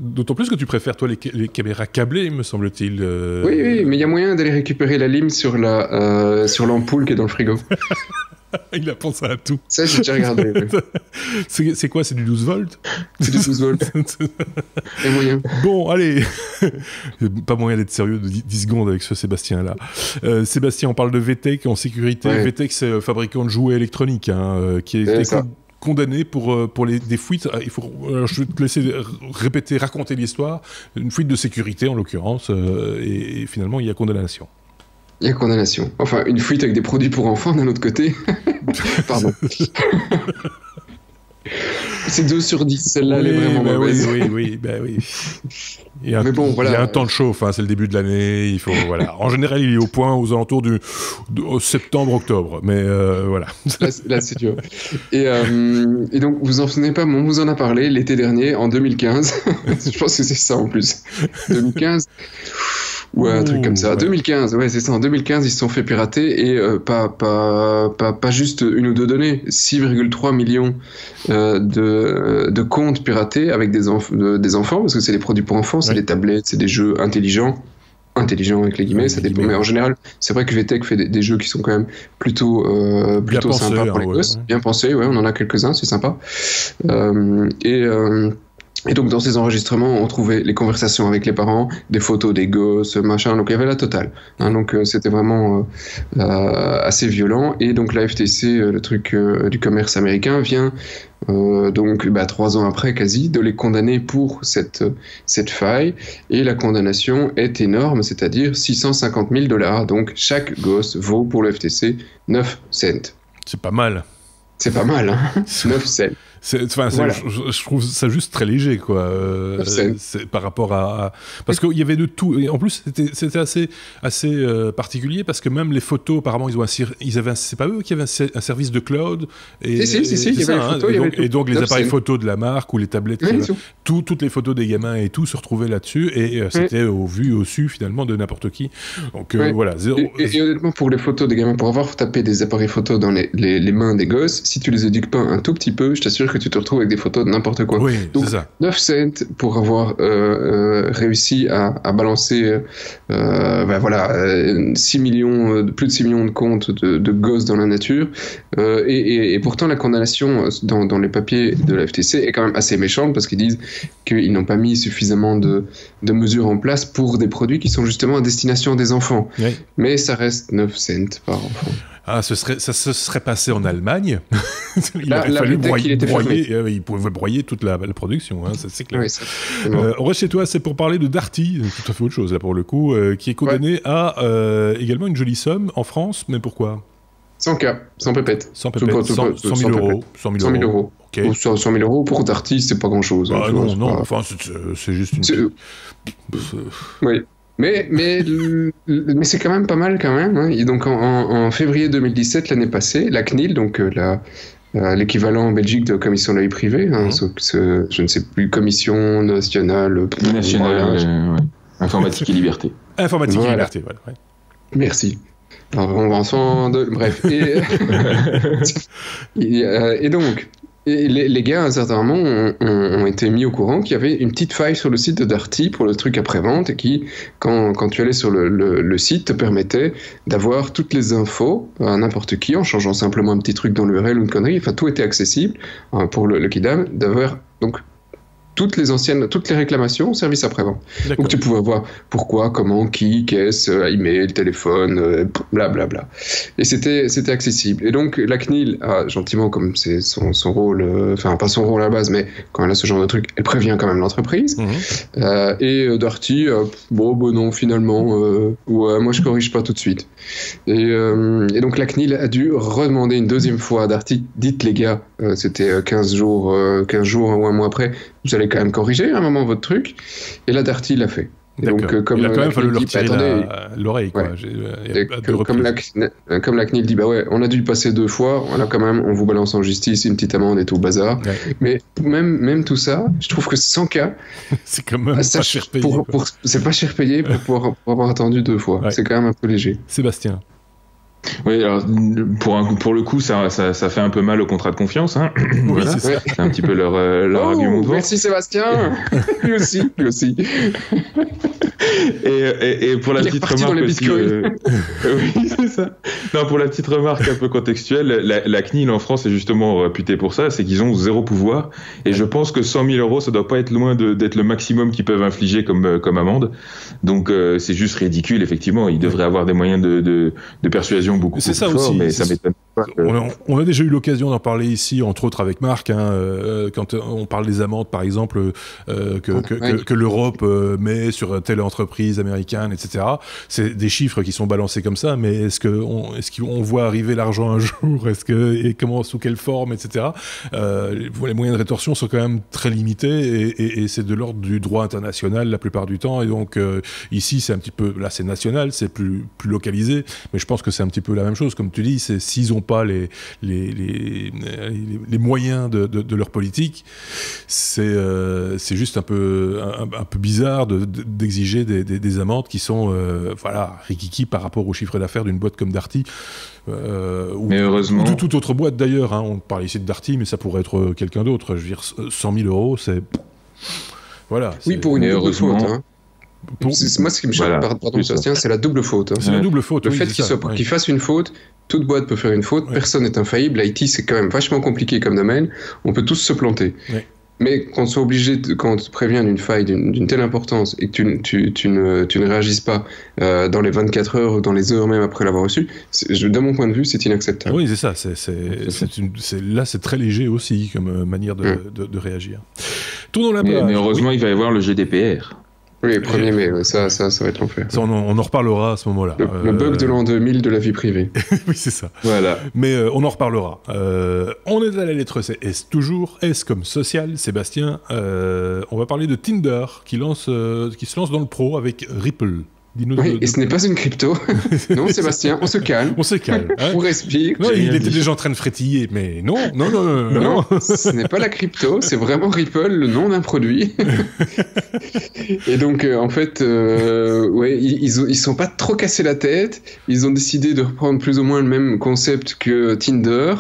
D'autant plus que tu préfères, toi, les caméras câblées, me semble-t-il. Oui, mais il y a moyen d'aller récupérer la lime sur l'ampoule qui est dans le frigo. Il a pensé à tout. Ça, j'ai déjà regardé. Oui. C'est quoi? C'est du 12 volts? C'est du 12 volts. Et moyen. Bon, allez. Pas moyen d'être sérieux de 10 secondes avec ce Sébastien-là. Sébastien, on parle de VTech en sécurité. Ouais. VTech, c'est le fabricant de jouets électroniques qui a été condamné pour des fuites. Je vais te laisser raconter l'histoire. Une fuite de sécurité, en l'occurrence. Et finalement, il y a condamnation. Il y a condamnation. Enfin, une fuite avec des produits pour enfants d'un autre côté. Pardon. C'est 2 sur 10, celle-là, elle est vraiment mauvaise. Oui. Il y a un temps de chauffe, c'est le début de l'année, il faut, voilà. En général, il est au point aux alentours de septembre-octobre, mais voilà. Là, c'est dur. Et donc, vous en souvenez pas, on vous en a parlé l'été dernier, en 2015. Je pense que c'est ça en plus. 2015. Ouais, un truc comme ça. Ouais. 2015, ouais, c'est ça. En 2015, ils se sont fait pirater et pas juste une ou deux données. 6,3 millions de comptes piratés avec des enfants, parce que c'est des produits pour enfants, c'est des tablettes, c'est des jeux intelligents avec les guillemets, ça dépend. Mais en général, c'est vrai que VTech fait des jeux qui sont quand même plutôt sympas pour les gosses. Bien pensés, ouais, on en a quelques-uns, c'est sympa. Et donc, dans ces enregistrements, on trouvait les conversations avec les parents, des photos des gosses, machin. Donc, il y avait la totale. Donc, c'était vraiment assez violent. Et donc, la FTC, le truc du commerce américain, vient 3 ans après, quasi, de les condamner pour cette faille. Et la condamnation est énorme, c'est-à-dire $650,000. Donc, chaque gosse vaut pour le FTC 9 cents. C'est pas mal. C'est pas mal, hein. 9 cents. Voilà. Je trouve ça juste très léger, quoi. C'est par rapport à... Parce qu'il y avait de tout. Et en plus, c'était assez particulier, parce que même les photos, apparemment, c'est pas eux qui avaient un service de cloud. Et, si, il y avait les photos. Et donc, les appareils photos de la marque ou les tablettes, toutes les photos des gamins et tout se retrouvaient là-dessus. Et c'était au vu, au su, finalement, de n'importe qui. Donc, voilà. Et honnêtement, pour les photos des gamins, pour avoir tapé des appareils photos dans les mains des gosses, si tu les éduques pas un tout petit peu, je t'assure que tu te retrouves avec des photos de n'importe quoi. Oui, donc, c'est ça. 9 cents pour avoir réussi à balancer 6 millions, plus de 6 millions de comptes de gosses dans la nature. Et pourtant, la condamnation dans les papiers de la FTC est quand même assez méchante, parce qu'ils disent qu'ils n'ont pas mis suffisamment de mesures en place pour des produits qui sont justement à destination des enfants. Oui. Mais ça reste 9 cents par enfant. Ah, ça se serait passé en Allemagne. Il aurait fallu broyer. Il pouvait broyer toute la production, ça c'est clair. Oui, on reste chez toi, c'est pour parler de Darty, tout à fait autre chose là pour le coup, qui est condamné à également une jolie somme en France, mais pourquoi? 100K, sans pépette. 100 000 euros. 100 000 euros. Okay. 100 000 euros pour Darty, c'est pas grand-chose. Non, enfin, c'est juste une... Oui. Mais c'est quand même pas mal quand même. Hein. Et donc en février 2017, l'année passée, la CNIL, donc l'équivalent en Belgique de commission de l'œil privé, je ne sais plus, commission nationale... Informatique et liberté. Informatique et liberté, voilà. Ouais. Merci. Alors, on va ensemble... Bref. Et donc... Et les gars, à un certain moment, ont été mis au courant qu'il y avait une petite faille sur le site de Darty pour le truc après-vente, et qui, quand tu allais sur le site, te permettait d'avoir toutes les infos à n'importe qui, en changeant simplement un petit truc dans l'URL ou une connerie. Enfin, tout était accessible pour le Kidam, d'avoir donc toutes les réclamations au service après-vente. Donc tu pouvais voir pourquoi, comment, qui, qu'est-ce, email, téléphone, blablabla. Et c'était accessible. Et donc la CNIL a gentiment, comme c'est son rôle, enfin pas son rôle à la base, mais quand elle a ce genre de truc, elle prévient quand même l'entreprise. Et Darty, non, finalement, moi je corrige pas tout de suite. Et donc la CNIL a dû redemander une deuxième fois à Darty, dites les gars, c'était 15 jours ou un mois après, vous allez quand même corriger à un moment votre truc. Et là, Darty l'a fait. Et donc, il a quand même fallu leur tirer l'oreille. Quoi. Comme la CNIL dit, on a dû le passer 2 fois, on vous balance en justice une petite amende et tout bazar. Ouais. Mais même tout ça, je trouve que 100K, c'est quand même pas cher payé. C'est pas cher payé pour avoir attendu 2 fois. Ouais. C'est quand même un peu léger. Sébastien. Oui, alors pour le coup, ça fait un peu mal au contrat de confiance. Hein. Voilà, c'est un petit peu leur argument de vente. Merci Sébastien. lui aussi. Et pour la petite remarque aussi, oui, c'est ça. Non, pour la petite remarque un peu contextuelle, la CNIL en France est justement réputée pour ça, c'est qu'ils ont zéro pouvoir. Et je pense que 100 000 €, ça doit pas être loin d'être le maximum qu'ils peuvent infliger comme amende. Donc c'est juste ridicule, effectivement. Ils devraient avoir des moyens de persuasion beaucoup plus forts, aussi, mais ça m'étonne pas. On a déjà eu l'occasion d'en parler ici, entre autres avec Marc, quand on parle des amendes, par exemple, que l'Europe met sur telle entreprise américaine, etc. C'est des chiffres qui sont balancés comme ça, mais est-ce qu'on voit arriver l'argent un jour? Et comment, sous quelle forme, etc. Les moyens de rétorsion sont quand même très limités et c'est de l'ordre du droit international la plupart du temps. Et donc ici, c'est un petit peu, là c'est national, c'est plus localisé, mais je pense que c'est un petit peu la même chose. Comme tu dis, s'ils n'ont pas les moyens de leur politique, c'est juste un peu bizarre d'exiger des amendes qui sont rikiki par rapport au chiffre d'affaires d'une boîte comme Darty. Mais heureusement, ou toute autre boîte d'ailleurs, on parle ici de Darty, mais ça pourrait être quelqu'un d'autre. Je veux dire, 100 000 €, c'est voilà. Oui, pour une double faute. Moi, ce qui me choque, pardon, Sébastien, c'est la double faute. C'est la double faute. Le fait qu'il fasse une faute, toute boîte peut faire une faute. Personne n'est infaillible. L'IT, c'est quand même vachement compliqué comme domaine. On peut tous se planter. Mais quand on soit obligé, quand on te prévient d'une faille d'une telle importance et que tu ne réagisses pas dans les 24 heures ou dans les heures même après l'avoir reçu, de mon point de vue, c'est inacceptable. Oui, c'est ça. Là, c'est très léger aussi comme manière de réagir. Tournons la page. Mais heureusement, il va y avoir le GDPR. Oui, 1er mai, ça va être l'enfer. On en reparlera à ce moment-là. Le bug de l'an 2000 de la vie privée. Oui, c'est ça. Voilà. Mais on en reparlera. On est à la lettre S toujours. S comme social, Sébastien. On va parler de Tinder qui se lance dans le pro avec Ripple. Oui, et ce n'est pas une crypto. Non, Sébastien, on se calme. On se calme. On respire. Non, il était déjà en train de frétiller, mais non. Ce n'est pas la crypto, c'est vraiment Ripple, le nom d'un produit. Et donc, en fait, ils sont pas trop cassés la tête. Ils ont décidé de reprendre plus ou moins le même concept que Tinder,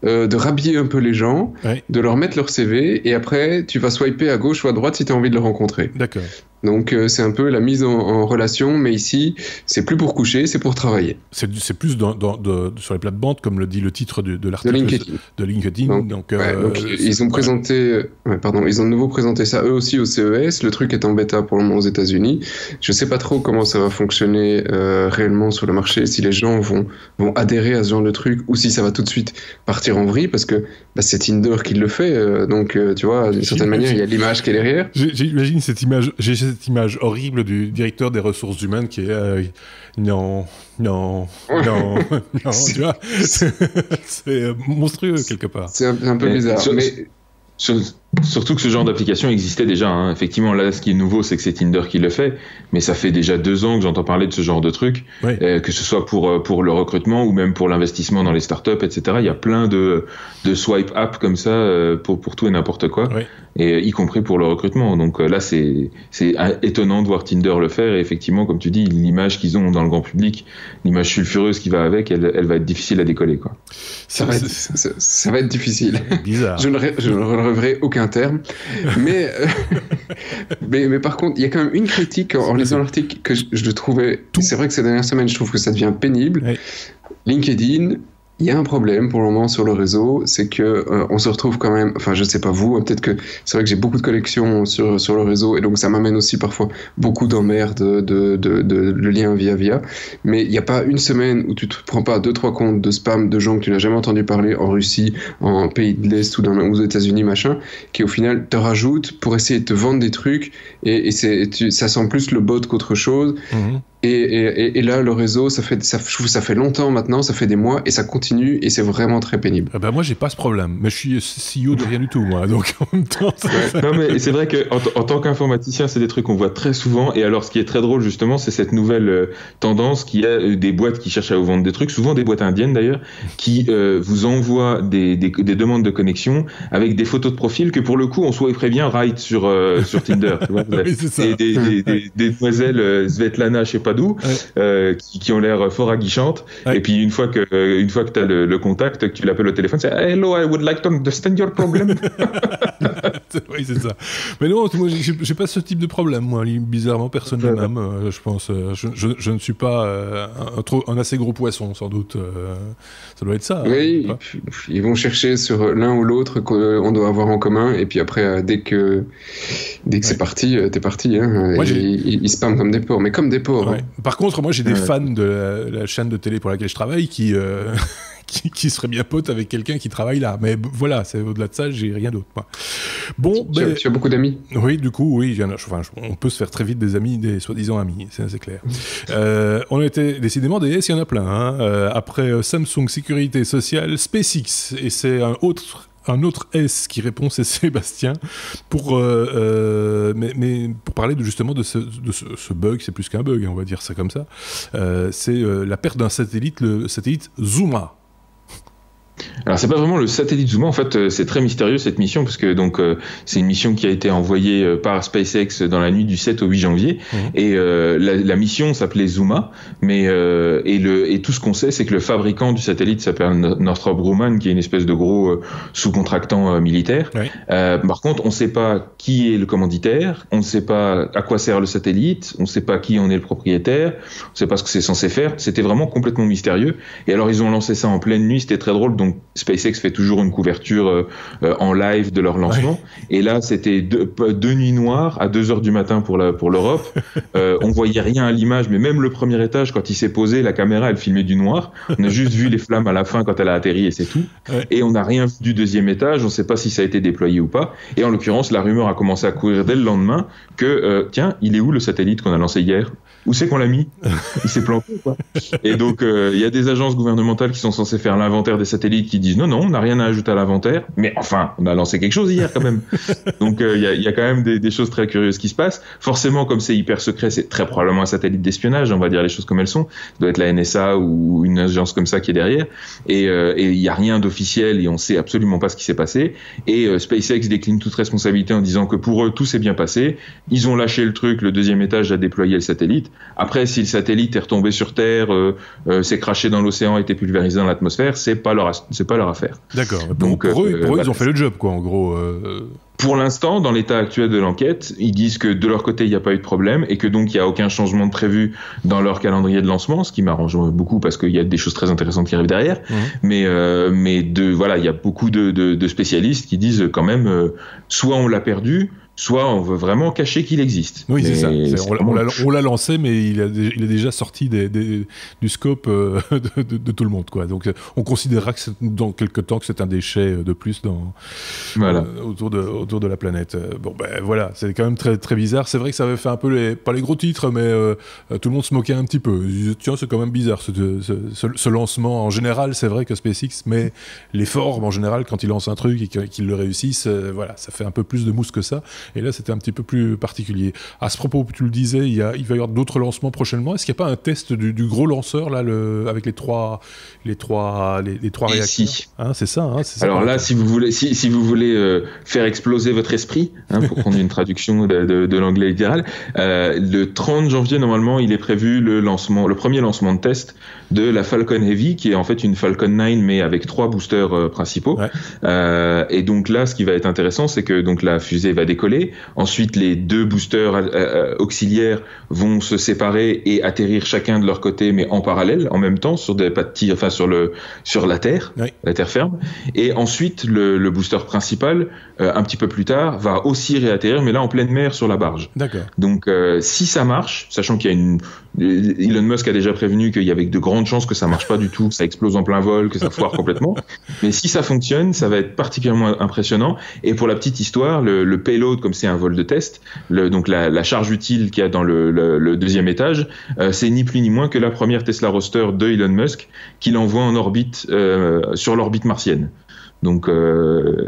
de rhabiller un peu les gens, de leur mettre leur CV, et après, tu vas swiper à gauche ou à droite si tu as envie de le rencontrer. D'accord. Donc c'est un peu la mise en relation, mais ici c'est plus pour coucher, c'est pour travailler. C'est plus sur les plates-bandes, comme le dit le titre de l'article de LinkedIn. Donc, ils ont présenté, ils ont de nouveau présenté ça eux aussi au CES. Le truc est en bêta pour le moment aux États-Unis. Je sais pas trop comment ça va fonctionner réellement sur le marché, si les gens vont adhérer à ce genre de truc ou si ça va tout de suite partir en vrille, parce que c'est Tinder qui le fait. Donc tu vois, d'une certaine manière, il y a l'image qui est derrière. J'imagine cette image horrible du directeur des ressources humaines qui est non, tu vois, c'est monstrueux quelque part. C'est un peu bizarre. Surtout que ce genre d'application existait déjà. Hein. Effectivement, là, ce qui est nouveau, c'est que c'est Tinder qui le fait, mais ça fait déjà 2 ans que j'entends parler de ce genre de truc, que ce soit pour le recrutement ou même pour l'investissement dans les startups, etc. Il y a plein de swipe apps comme ça pour tout et n'importe quoi, et y compris pour le recrutement. Donc là, c'est étonnant de voir Tinder le faire. Et effectivement, comme tu dis, l'image qu'ils ont dans le grand public, l'image sulfureuse qui va avec, elle va être difficile à décoller, quoi. Ça va être difficile. Bizarre. Je ne relèverai aucun terme, mais par contre, il y a quand même une critique en lisant l'article que je trouvais. C'est vrai que ces dernières semaines, je trouve que ça devient pénible. LinkedIn. Il y a un problème pour le moment sur le réseau, c'est que on se retrouve quand même, enfin je sais pas vous, peut-être que c'est vrai que j'ai beaucoup de collections sur le réseau et donc ça m'amène aussi parfois beaucoup d'emmerdes de liens via, mais il n'y a pas une semaine où tu te prends pas 2-3 comptes de spam de gens que tu n'as jamais entendu parler en Russie, en pays de l'Est ou aux États-Unis machin, qui au final te rajoutent pour essayer de te vendre des trucs et ça sent plus le bot qu'autre chose. Et là, le réseau, ça fait longtemps maintenant, ça fait des mois, et ça continue, et c'est vraiment très pénible. Moi, j'ai pas ce problème, mais je suis CEO de rien du tout, moi, donc en même temps... Non, mais c'est vrai qu'en tant qu'informaticien, c'est des trucs qu'on voit très souvent, et alors ce qui est très drôle, justement, c'est cette nouvelle tendance qu'il y a des boîtes qui cherchent à vous vendre des trucs, souvent des boîtes indiennes d'ailleurs, qui vous envoient des demandes de connexion avec des photos de profil que pour le coup, on swiperait bien right sur Tinder, tu vois. Oui, c'est ça. Des demoiselles Svetlana, je sais pas pas d'où, qui ont l'air fort aguichantes. Et puis une fois que tu as le contact, que tu l'appelles au téléphone, c'est hello, I would like to understand your problem. Oui, c'est ça. Mais non, moi, j'ai pas ce type de problème, moi. Bizarrement, personne ne m'aime, je pense. Je ne suis pas un assez gros poisson, sans doute. Ça doit être ça. Oui, ils vont chercher sur l'un ou l'autre qu'on doit avoir en commun, et puis après, dès que c'est parti, t'es parti. Hein, moi, ils spamment comme des porcs, mais comme des porcs. Ouais. Hein. Par contre, moi, j'ai des fans de la chaîne de télé pour laquelle je travaille qui serait bien pote avec quelqu'un qui travaille là. Mais voilà, c'est au-delà de ça, j'ai rien d'autre. Bon, tu as beaucoup d'amis? Oui, du coup, oui. On peut se faire très vite des amis, des soi-disant amis, c'est clair. On était décidément des S, il y en a plein. Hein. Après Samsung Sécurité Sociale, SpaceX, et c'est un autre S qui répond, c'est Sébastien, pour parler justement de ce bug. C'est plus qu'un bug, on va dire ça comme ça. C'est la perte d'un satellite, le satellite Zuma. Alors c'est pas vraiment le satellite Zuma, en fait c'est très mystérieux cette mission, parce que donc c'est une mission qui a été envoyée par SpaceX dans la nuit du 7 au 8 janvier, et la mission s'appelait Zuma, mais et tout ce qu'on sait, c'est que le fabricant du satellite s'appelle Northrop Grumman, qui est une espèce de gros sous-contractant militaire. Par contre, on sait pas qui est le commanditaire, on ne sait pas à quoi sert le satellite, on ne sait pas qui en est le propriétaire, on ne sait pas ce que c'est censé faire. C'était vraiment complètement mystérieux. Et alors ils ont lancé ça en pleine nuit, c'était très drôle. Donc SpaceX fait toujours une couverture en live de leur lancement. Et là, c'était deux nuits noires à 2h du matin pour l'Europe. On voyait rien à l'image, mais même le premier étage, quand il s'est posé, la caméra, elle filmait du noir. On a juste vu les flammes à la fin quand elle a atterri, et c'est tout. Et on n'a rien vu du deuxième étage. On ne sait pas si ça a été déployé ou pas. Et en l'occurrence, la rumeur a commencé à courir dès le lendemain que, tiens, il est où le satellite qu'on a lancé hier? Où c'est qu'on l'a mis? Il s'est planté, quoi. Et donc, il y a des agences gouvernementales qui sont censées faire l'inventaire des satellites qui disent non, on n'a rien à ajouter à l'inventaire, mais enfin, on a lancé quelque chose hier quand même. Donc, il y a quand même des choses très curieuses qui se passent. Forcément, comme c'est hyper secret, c'est très probablement un satellite d'espionnage, on va dire les choses comme elles sont. Ça doit être la NSA ou une agence comme ça qui est derrière. Et il n'y a rien d'officiel et on sait absolument pas ce qui s'est passé. Et SpaceX décline toute responsabilité en disant que pour eux, tout s'est bien passé. Ils ont lâché le truc, le deuxième étage a déployé le satellite. Après, si le satellite est retombé sur Terre, s'est crashé dans l'océan, a été pulvérisé dans l'atmosphère, c'est pas leur affaire. D'accord. Donc pour eux, ils ont fait le job, quoi, en gros. Pour l'instant, dans l'état actuel de l'enquête, ils disent que de leur côté, il n'y a pas eu de problème et que donc il n'y a aucun changement de prévu dans leur calendrier de lancement, ce qui m'arrange beaucoup parce qu'il y a des choses très intéressantes qui arrivent derrière. Mais voilà, il y a beaucoup de spécialistes qui disent quand même, soit on l'a perdu, soit on veut vraiment cacher qu'il existe. Oui, c'est ça. On l'a lancé, mais il est déjà sorti du scope de tout le monde, quoi. Donc, on considérera que dans quelques temps que c'est un déchet de plus autour de la planète. Bon, ben voilà, c'est quand même très, très bizarre. C'est vrai que ça avait fait un peu pas les gros titres, mais tout le monde se moquait un petit peu. Ils disaient, tiens, c'est quand même bizarre ce lancement. En général, c'est vrai que SpaceX met les formes en général quand ils lancent un truc et qu'ils le réussissent. Voilà, ça fait un peu plus de mousse que ça. Et là, c'était un petit peu plus particulier. À ce propos, tu le disais, il va y avoir d'autres lancements prochainement. Est-ce qu'il n'y a pas un test du gros lanceur là, avec les trois réacteurs, hein, c'est ça, hein, c'est ça. Alors là, si vous voulez faire exploser votre esprit, hein, pour prendre une traduction de l'anglais littéral, le 30 janvier, normalement, il est prévu le premier lancement de test de la Falcon Heavy, qui est en fait une Falcon 9, mais avec 3 boosters principaux. Et donc là, ce qui va être intéressant, c'est que donc la fusée va décoller. Ensuite, les 2 boosters auxiliaires vont se séparer et atterrir chacun de leur côté, mais en parallèle, en même temps, sur des pas de tir, enfin sur la Terre, la terre ferme. Et ensuite, le booster principal, un petit peu plus tard, va aussi réatterrir, mais là en pleine mer sur la barge. D'accord. Donc, si ça marche, sachant qu'il y a Elon Musk a déjà prévenu qu'il y avait de grandes chances que ça marche pas du tout, que ça explose en plein vol, que ça foire complètement. Mais si ça fonctionne, ça va être particulièrement impressionnant. Et pour la petite histoire, le payload, comme c'est un vol de test, donc la charge utile qu'il y a dans le deuxième étage, c'est ni plus ni moins que la première Tesla Roadster de Elon Musk qu'il envoie en orbite, sur l'orbite martienne. Donc,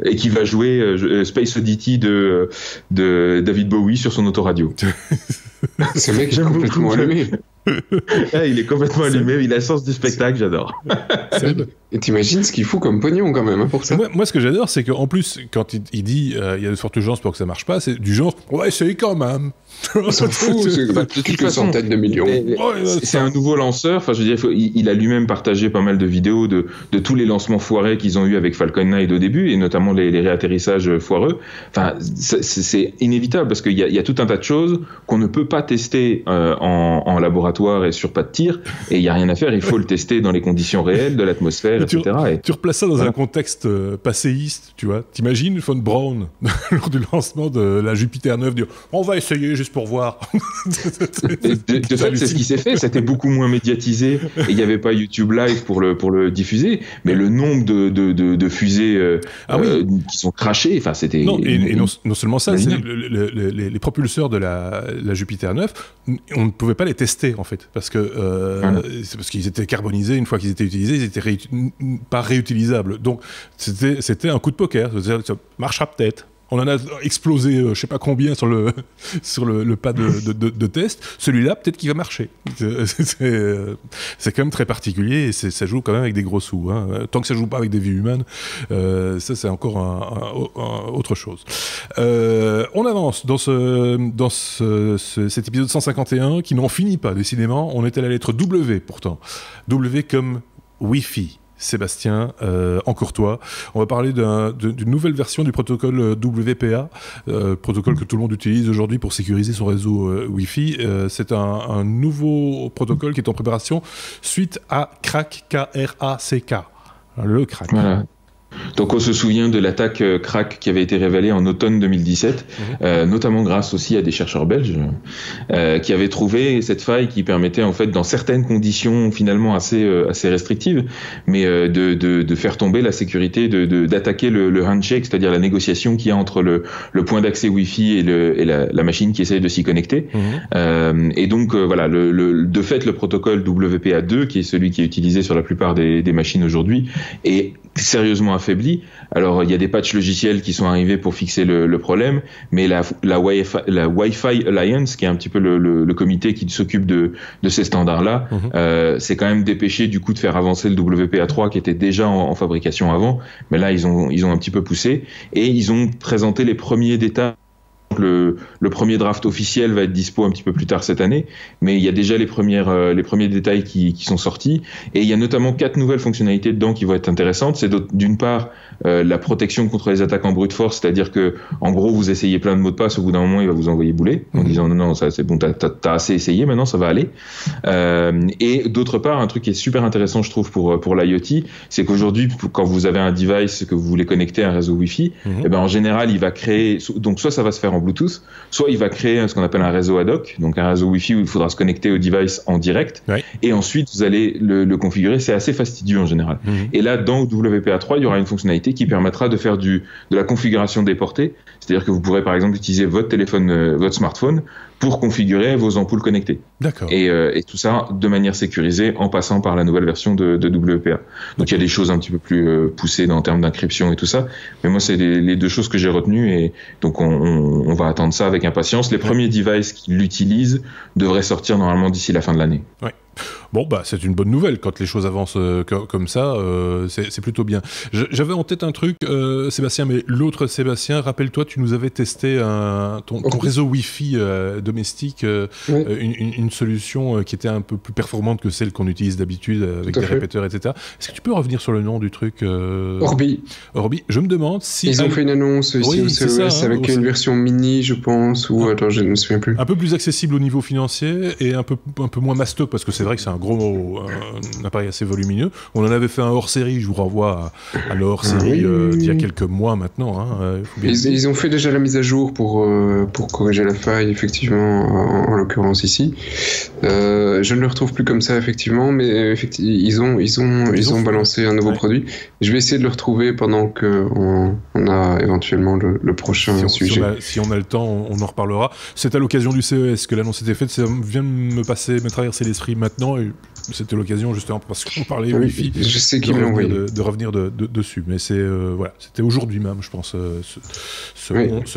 et qui va jouer Space Oddity de David Bowie sur son autoradio. Ce mec est complètement allumé. Il est complètement allumé, il a le sens du spectacle, j'adore. Et t'imagines ce qu'il fout comme pognon quand même pour ça. Moi, ce que j'adore, c'est qu'en plus, quand il dit il y a de fortes chances pour que ça marche pas, c'est du genre on va essayer quand même. On s'en fout, c'est quelques centaines de millions. C'est un nouveau lanceur. Enfin, je veux dire, il a lui-même partagé pas mal de vidéos de tous les lancements foirés qu'ils ont eu avec Falcon 9 au début, et notamment les réatterrissages foireux. Enfin, c'est inévitable parce qu'il y a tout un tas de choses qu'on ne peut pas tester en laboratoire et sur pas de tir, et il y a rien à faire. Il faut le tester dans les conditions réelles de l'atmosphère, etc. Tu replaces ça dans un contexte passéiste, tu vois. T'imagines von Braun lors du lancement de la Jupiter 9 dire on va essayer juste pour voir. de fait, c'est ce qui s'est fait. C'était beaucoup moins médiatisé et il n'y avait pas YouTube Live pour le diffuser. Mais le nombre de fusées qui sont crachées, enfin, c'était. Non, et non seulement ça, c'est les propulseurs de la Jupiter 9, on ne pouvait pas les tester en fait, parce que c'est parce qu'ils étaient carbonisés. Une fois qu'ils étaient utilisés, ils étaient pas réutilisables. Donc c'était un coup de poker. Ça marchera peut-être. On en a explosé, je sais pas combien sur le pas de test. Celui-là, peut-être qu'il va marcher. C'est quand même très particulier et ça joue quand même avec des gros sous. Hein. Tant que ça joue pas avec des vies humaines, ça c'est encore autre chose. On avance dans cet épisode 151 qui n'en finit pas, décidément. On est à la lettre W pourtant. W comme Wi-Fi. Sébastien, en Courtois. On va parler d'une nouvelle version du protocole WPA, protocole que tout le monde utilise aujourd'hui pour sécuriser son réseau Wi-Fi. C'est un nouveau protocole qui est en préparation suite à KRACK, K-R-A-C-K. Le KRACK. Voilà. Donc on se souvient de l'attaque KRACK qui avait été révélée en automne 2017, notamment grâce aussi à des chercheurs belges qui avaient trouvé cette faille qui permettait en fait, dans certaines conditions finalement assez restrictives, mais de faire tomber la sécurité, d'attaquer le handshake, c'est-à-dire la négociation qu'il y a entre le point d'accès Wi-Fi et la machine qui essaie de s'y connecter. Et donc voilà, de fait le protocole WPA2, qui est celui qui est utilisé sur la plupart des machines aujourd'hui, est sérieusement affaibli. Alors il y a des patchs logiciels qui sont arrivés pour fixer le problème, mais la Wi-Fi Alliance, qui est un petit peu le comité qui s'occupe de ces standards-là, c'est quand même dépêché du coup de faire avancer le WPA3 qui était déjà en fabrication avant, mais là ils ont un petit peu poussé et ils ont présenté les premiers détails. Le premier draft officiel va être dispo un petit peu plus tard cette année, mais il y a déjà les premiers détails qui sont sortis, et il y a notamment 4 nouvelles fonctionnalités dedans qui vont être intéressantes. C'est d'une part la protection contre les attaques en brute force, c'est-à-dire que en gros vous essayez plein de mots de passe, au bout d'un moment il va vous envoyer bouler en disant non ça c'est bon, t'as assez essayé, maintenant ça va aller. Et d'autre part, un truc qui est super intéressant je trouve pour l'IoT, c'est qu'aujourd'hui quand vous avez un device que vous voulez connecter à un réseau Wi-Fi, et ben en général il va créer, donc soit ça va se faire en Bluetooth, soit il va créer ce qu'on appelle un réseau ad hoc, donc un réseau Wi-Fi où il faudra se connecter au device en direct, et ensuite vous allez le configurer. C'est assez fastidieux en général. Et là, dans WPA3, il y aura une fonctionnalité qui permettra de faire de la configuration déportée, c'est-à-dire que vous pourrez par exemple utiliser votre téléphone, votre smartphone, pour configurer vos ampoules connectées. D'accord. Et tout ça de manière sécurisée en passant par la nouvelle version de WPA. Donc il y a des choses un petit peu plus poussées en termes d'encryption et tout ça, mais moi c'est les deux choses que j'ai retenues, et donc on va attendre ça avec impatience. Les premiers devices qui l'utilisent devraient sortir normalement d'ici la fin de l'année. Ouais. Bon, bah, c'est une bonne nouvelle quand les choses avancent comme ça, c'est plutôt bien. J'avais en tête un truc, Sébastien, mais l'autre Sébastien, rappelle-toi, tu nous avais testé ton réseau Wi-Fi domestique, une solution qui était un peu plus performante que celle qu'on utilise d'habitude avec des répéteurs, etc. Est-ce que tu peux revenir sur le nom du truc Orbi. Orbi. Je me demande si... Ils ont fait une annonce aussi au CES avec une version mini, je pense, ou attends, je ne me souviens plus. Un peu plus accessible au niveau financier et un peu moins mastoc, parce que c'est vrai que c'est un appareil assez volumineux. On en avait fait un hors-série, je vous renvoie à le hors-série d'il y a quelques mois maintenant. Hein, ils ont fait déjà la mise à jour pour corriger la faille, effectivement, en l'occurrence ici. Je ne le retrouve plus comme ça, effectivement, mais ils ont balancé un nouveau produit. Je vais essayer de le retrouver pendant qu'on a éventuellement le prochain sujet. Si on a le temps, on en reparlera. C'est à l'occasion du CES que l'annonce était faite. Ça vient de me traverser l'esprit maintenant. Et c'était l'occasion justement parce qu'on parlait Wi-Fi. Je sais qu'il m'a envoyé. De revenir dessus, mais voilà, c'était aujourd'hui même, je pense, ce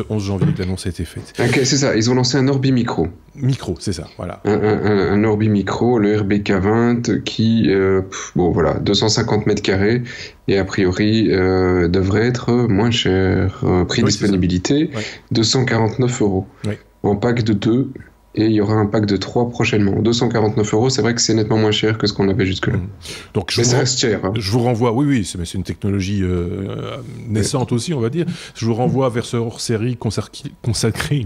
11 janvier que l'annonce a été faite. Okay, c'est ça, ils ont lancé un Orbi Micro. Micro, c'est ça, voilà. Un Orbi Micro, le RBK20, qui, 250 mètres carrés, et a priori devrait être moins cher. Prix disponibilité, 249 €. Oui. En pack de 2. Et il y aura un pack de 3 prochainement. 249 €, c'est vrai que c'est nettement moins cher que ce qu'on avait jusque-là. Donc, mais ça reste cher. Hein. Je vous renvoie, mais c'est une technologie naissante aussi, on va dire. Je vous renvoie vers ce hors-série consacré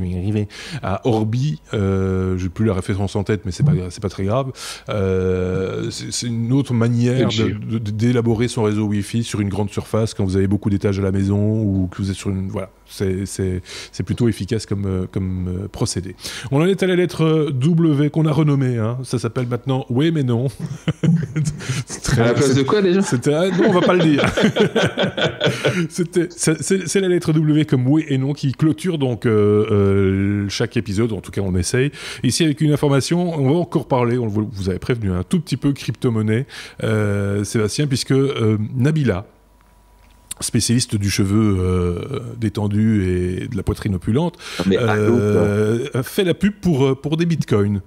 à Orbi. Je n'ai plus la référence en tête, mais c'est pas très grave. C'est une autre manière d'élaborer son réseau Wi-Fi sur une grande surface quand vous avez beaucoup d'étages à la maison ou que vous êtes sur une... Voilà. C'est plutôt efficace comme procédé. On en est à la lettre W qu'on a renommée. Hein. Ça s'appelle maintenant Oui mais non. À la place de quoi déjà ? Non, on va pas le dire. C'est la lettre W comme oui et non qui clôture donc chaque épisode. En tout cas, on essaye. Ici, avec une information, on va encore parler. On vous avait prévenu un tout petit peu crypto-monnaie, Sébastien, puisque Nabila, spécialiste du cheveu détendu et de la poitrine opulente, fait la pub pour des bitcoins.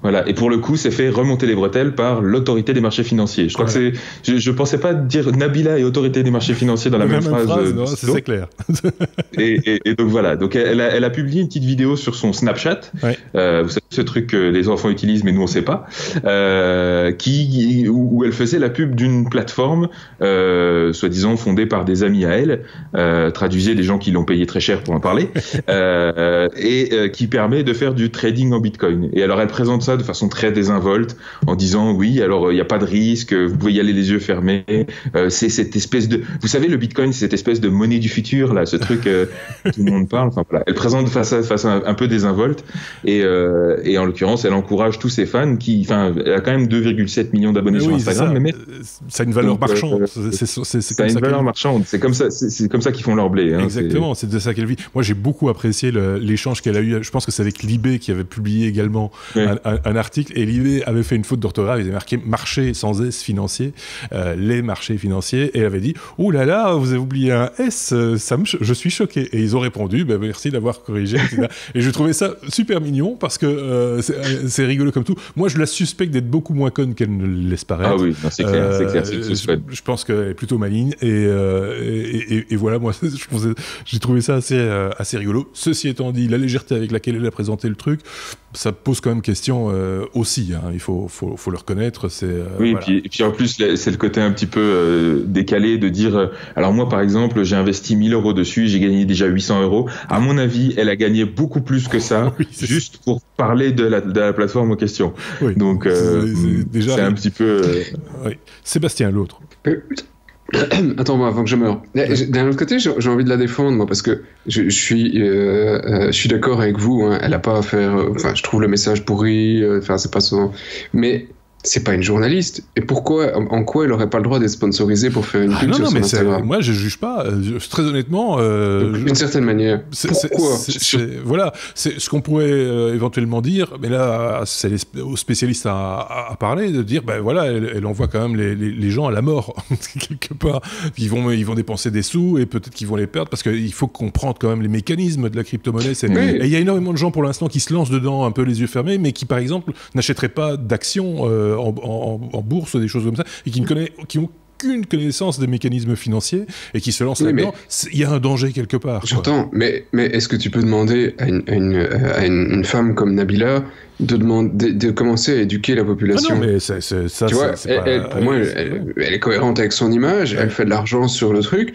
Voilà, et pour le coup, c'est fait remonter les bretelles par l'autorité des marchés financiers. Je crois que je pensais pas dire Nabila et autorité des marchés financiers dans la même phrase. Non, c'est clair. et donc voilà, donc elle a publié une petite vidéo sur son Snapchat. Ouais. Vous savez ce truc que les enfants utilisent, mais nous on sait pas. Où elle faisait la pub d'une plateforme, soi-disant fondée par des amis à elle, traduisez des gens qui l'ont payé très cher pour en parler, qui permet de faire du trading en Bitcoin. Et alors elle présente ça de façon très désinvolte en disant oui, alors il n'y a pas de risque, vous pouvez y aller les yeux fermés, c'est cette espèce de, vous savez, le Bitcoin, c'est cette espèce de monnaie du futur là, ce truc tout le monde parle. Enfin voilà, elle présente de façon un peu désinvolte et en l'occurrence elle encourage tous ses fans elle a quand même 2,7 millions d'abonnés sur Instagram, ça a une valeur marchande. Ça a une valeur marchande, c'est comme ça qu'ils font leur blé. Hein, exactement, c'est de ça qu'elle vit. Moi j'ai beaucoup apprécié l'échange qu'elle a eu, je pense que c'est avec Libé qui avait publié également un article, et Libé avait fait une faute d'orthographe, il avait marqué marché sans S financier, les marchés financiers, et elle avait dit oh là là, vous avez oublié un S, je suis choqué. Et ils ont répondu merci d'avoir corrigé, etc. Et je trouvais ça super mignon parce que c'est rigolo comme tout. Moi je la suspecte d'être beaucoup moins conne qu'elle ne le laisse paraître. Ah oui, c'est clair, je pense qu'elle est plutôt maligne, et voilà, moi j'ai trouvé ça assez rigolo. Ceci étant dit, la légèreté avec laquelle elle a présenté le truc, ça pose quand même question aussi, hein. Il faut le reconnaître. Oui, voilà. et puis en plus, c'est le côté un petit peu décalé de dire alors moi par exemple, j'ai investi 1 000 € dessus, j'ai gagné déjà 800 €. À mon avis, elle a gagné beaucoup plus que ça, juste pour parler de la plateforme en question. Oui. Donc c'est un petit peu... Oui. Sébastien, l'autre. Attends, moi, avant que je meure. D'un autre côté, j'ai envie de la défendre, moi, parce que je suis d'accord avec vous. Hein, elle a pas à faire. Enfin, je trouve le message pourri. C'est pas son. Mais c'est pas une journaliste. Et pourquoi, en quoi elle aurait pas le droit d'être sponsorisée pour faire une pub sur son Instagram ? Moi, je juge pas. Très honnêtement. D'une certaine manière. Pourquoi ? Voilà. C'est ce qu'on pourrait éventuellement dire. Mais là, c'est aux spécialistes à parler, de dire, voilà, elle envoie quand même les gens à la mort quelque part. Ils vont dépenser des sous et peut-être qu'ils vont les perdre parce qu'il faut comprendre quand même les mécanismes de la crypto-monnaie. Et il y a énormément de gens pour l'instant qui se lancent dedans un peu les yeux fermés, mais qui, par exemple, n'achèteraient pas d'actions en bourse, des choses comme ça, et qui ont aucune connaissance des mécanismes financiers et qui se lancent là-dedans. Il y a un danger quelque part. J'entends, mais est-ce que tu peux demander à une femme comme Nabila de commencer à éduquer la population ? Ah non, mais ça, tu vois, pour moi, elle est cohérente avec son image, elle fait de l'argent sur le truc.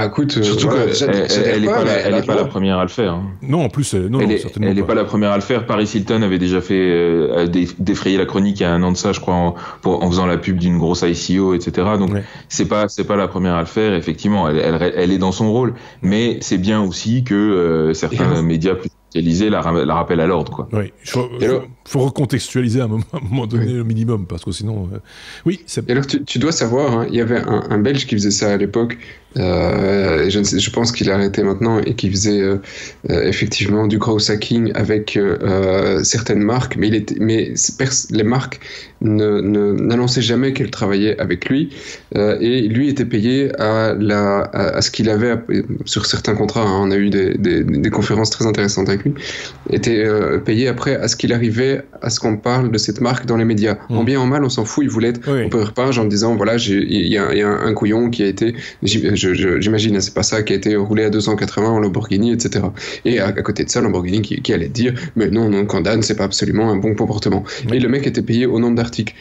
Écoute, surtout qu'elle n'est pas la première à le faire. Hein. Non, en plus, certainement elle n'est pas la première à le faire. Paris Hilton avait déjà fait défrayer la chronique il y a 1 an de ça, je crois, en faisant la pub d'une grosse ICO, etc. Donc c'est pas la première à le faire. Effectivement, elle est dans son rôle, mais c'est bien aussi que certains médias plus officialisé la rappel à l'ordre, quoi. Oui, faut recontextualiser à un moment donné le minimum, parce que sinon... Oui, et alors, tu dois savoir, hein, il y avait un Belge qui faisait ça à l'époque, je pense qu'il a arrêté maintenant, et qui faisait effectivement du growth hacking avec certaines marques, mais les marques n'annonçaient jamais qu'elles travaillaient avec lui, et lui était payé à ce qu'il avait sur certains contrats, hein, on a eu des conférences très intéressantes avec lui, était payé après à ce qu'il arrivait à ce qu'on parle de cette marque dans les médias. En bien en mal, on s'en fout, il voulait être au page en disant voilà, il y a un couillon qui a été, j'imagine, c'est pas ça, qui a été roulé à 280 en Lamborghini, etc. Et à côté de ça, Lamborghini qui allait dire mais non, Candan, c'est pas absolument un bon comportement. Et le mec était payé au nombre d'articles.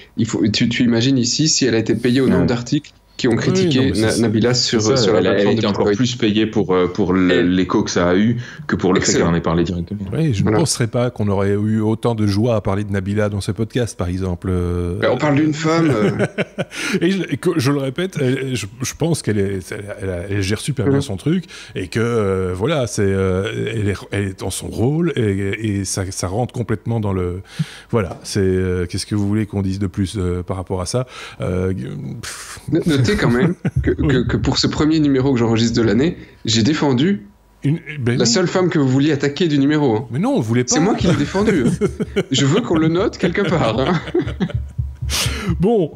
Tu imagines ici, si elle a été payée au nombre d'articles qui ont critiqué Nabila sur la plateforme. Elle a été encore plus payée pour l'écho que ça a eu que pour le fait qu'elle en ait parlé directement. Oui, je ne penserais pas qu'on aurait eu autant de joie à parler de Nabila dans ce podcast, par exemple. On parle d'une femme. Et je le répète, je pense qu'elle gère super bien son truc et que voilà, elle est dans son rôle et ça rentre complètement dans le. Voilà, qu'est-ce que vous voulez qu'on dise de plus par rapport à ça? Notez quand même que pour ce premier numéro que j'enregistre de l'année, j'ai défendu la seule femme que vous vouliez attaquer du numéro. Hein. Mais non, on voulait pas. C'est moi qui l'ai défendu. Je veux qu'on le note quelque part. Hein. Bon,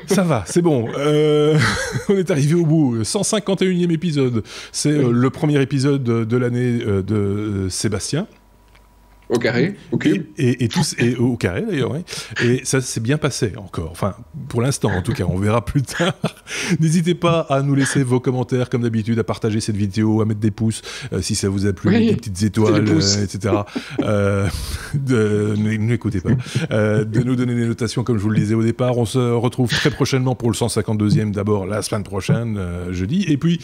ça va, c'est bon. On est arrivé au bout. 151e épisode. C'est le premier épisode de l'année de Sébastien. Au carré, au cube. Et au carré d'ailleurs, oui. Et ça s'est bien passé encore. Enfin, pour l'instant en tout cas, on verra plus tard. N'hésitez pas à nous laisser vos commentaires comme d'habitude, à partager cette vidéo, à mettre des pouces si ça vous a plu, des petites étoiles, etc. N'écoutez pas. De nous donner des notations comme je vous le disais au départ. On se retrouve très prochainement pour le 152e, d'abord la semaine prochaine, jeudi. Et puis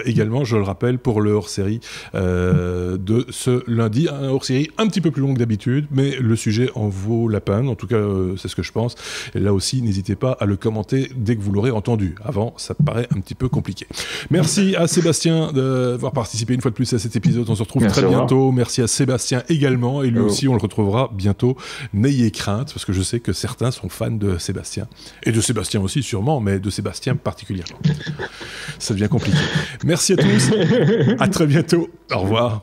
également, je le rappelle, pour le hors-série de ce lundi, un hors-série un petit peu plus long que d'habitude, mais le sujet en vaut la peine, en tout cas c'est ce que je pense. Et là aussi, n'hésitez pas à le commenter dès que vous l'aurez entendu. Avant, ça paraît un petit peu compliqué. Merci à Sébastien d'avoir participé une fois de plus à cet épisode. On se retrouve très bientôt. Merci à Sébastien également, et lui aussi on le retrouvera bientôt. N'ayez crainte, parce que je sais que certains sont fans de Sébastien, et de Sébastien aussi sûrement, mais de Sébastien particulièrement. Ça devient compliqué. Merci à tous, à très bientôt, au revoir.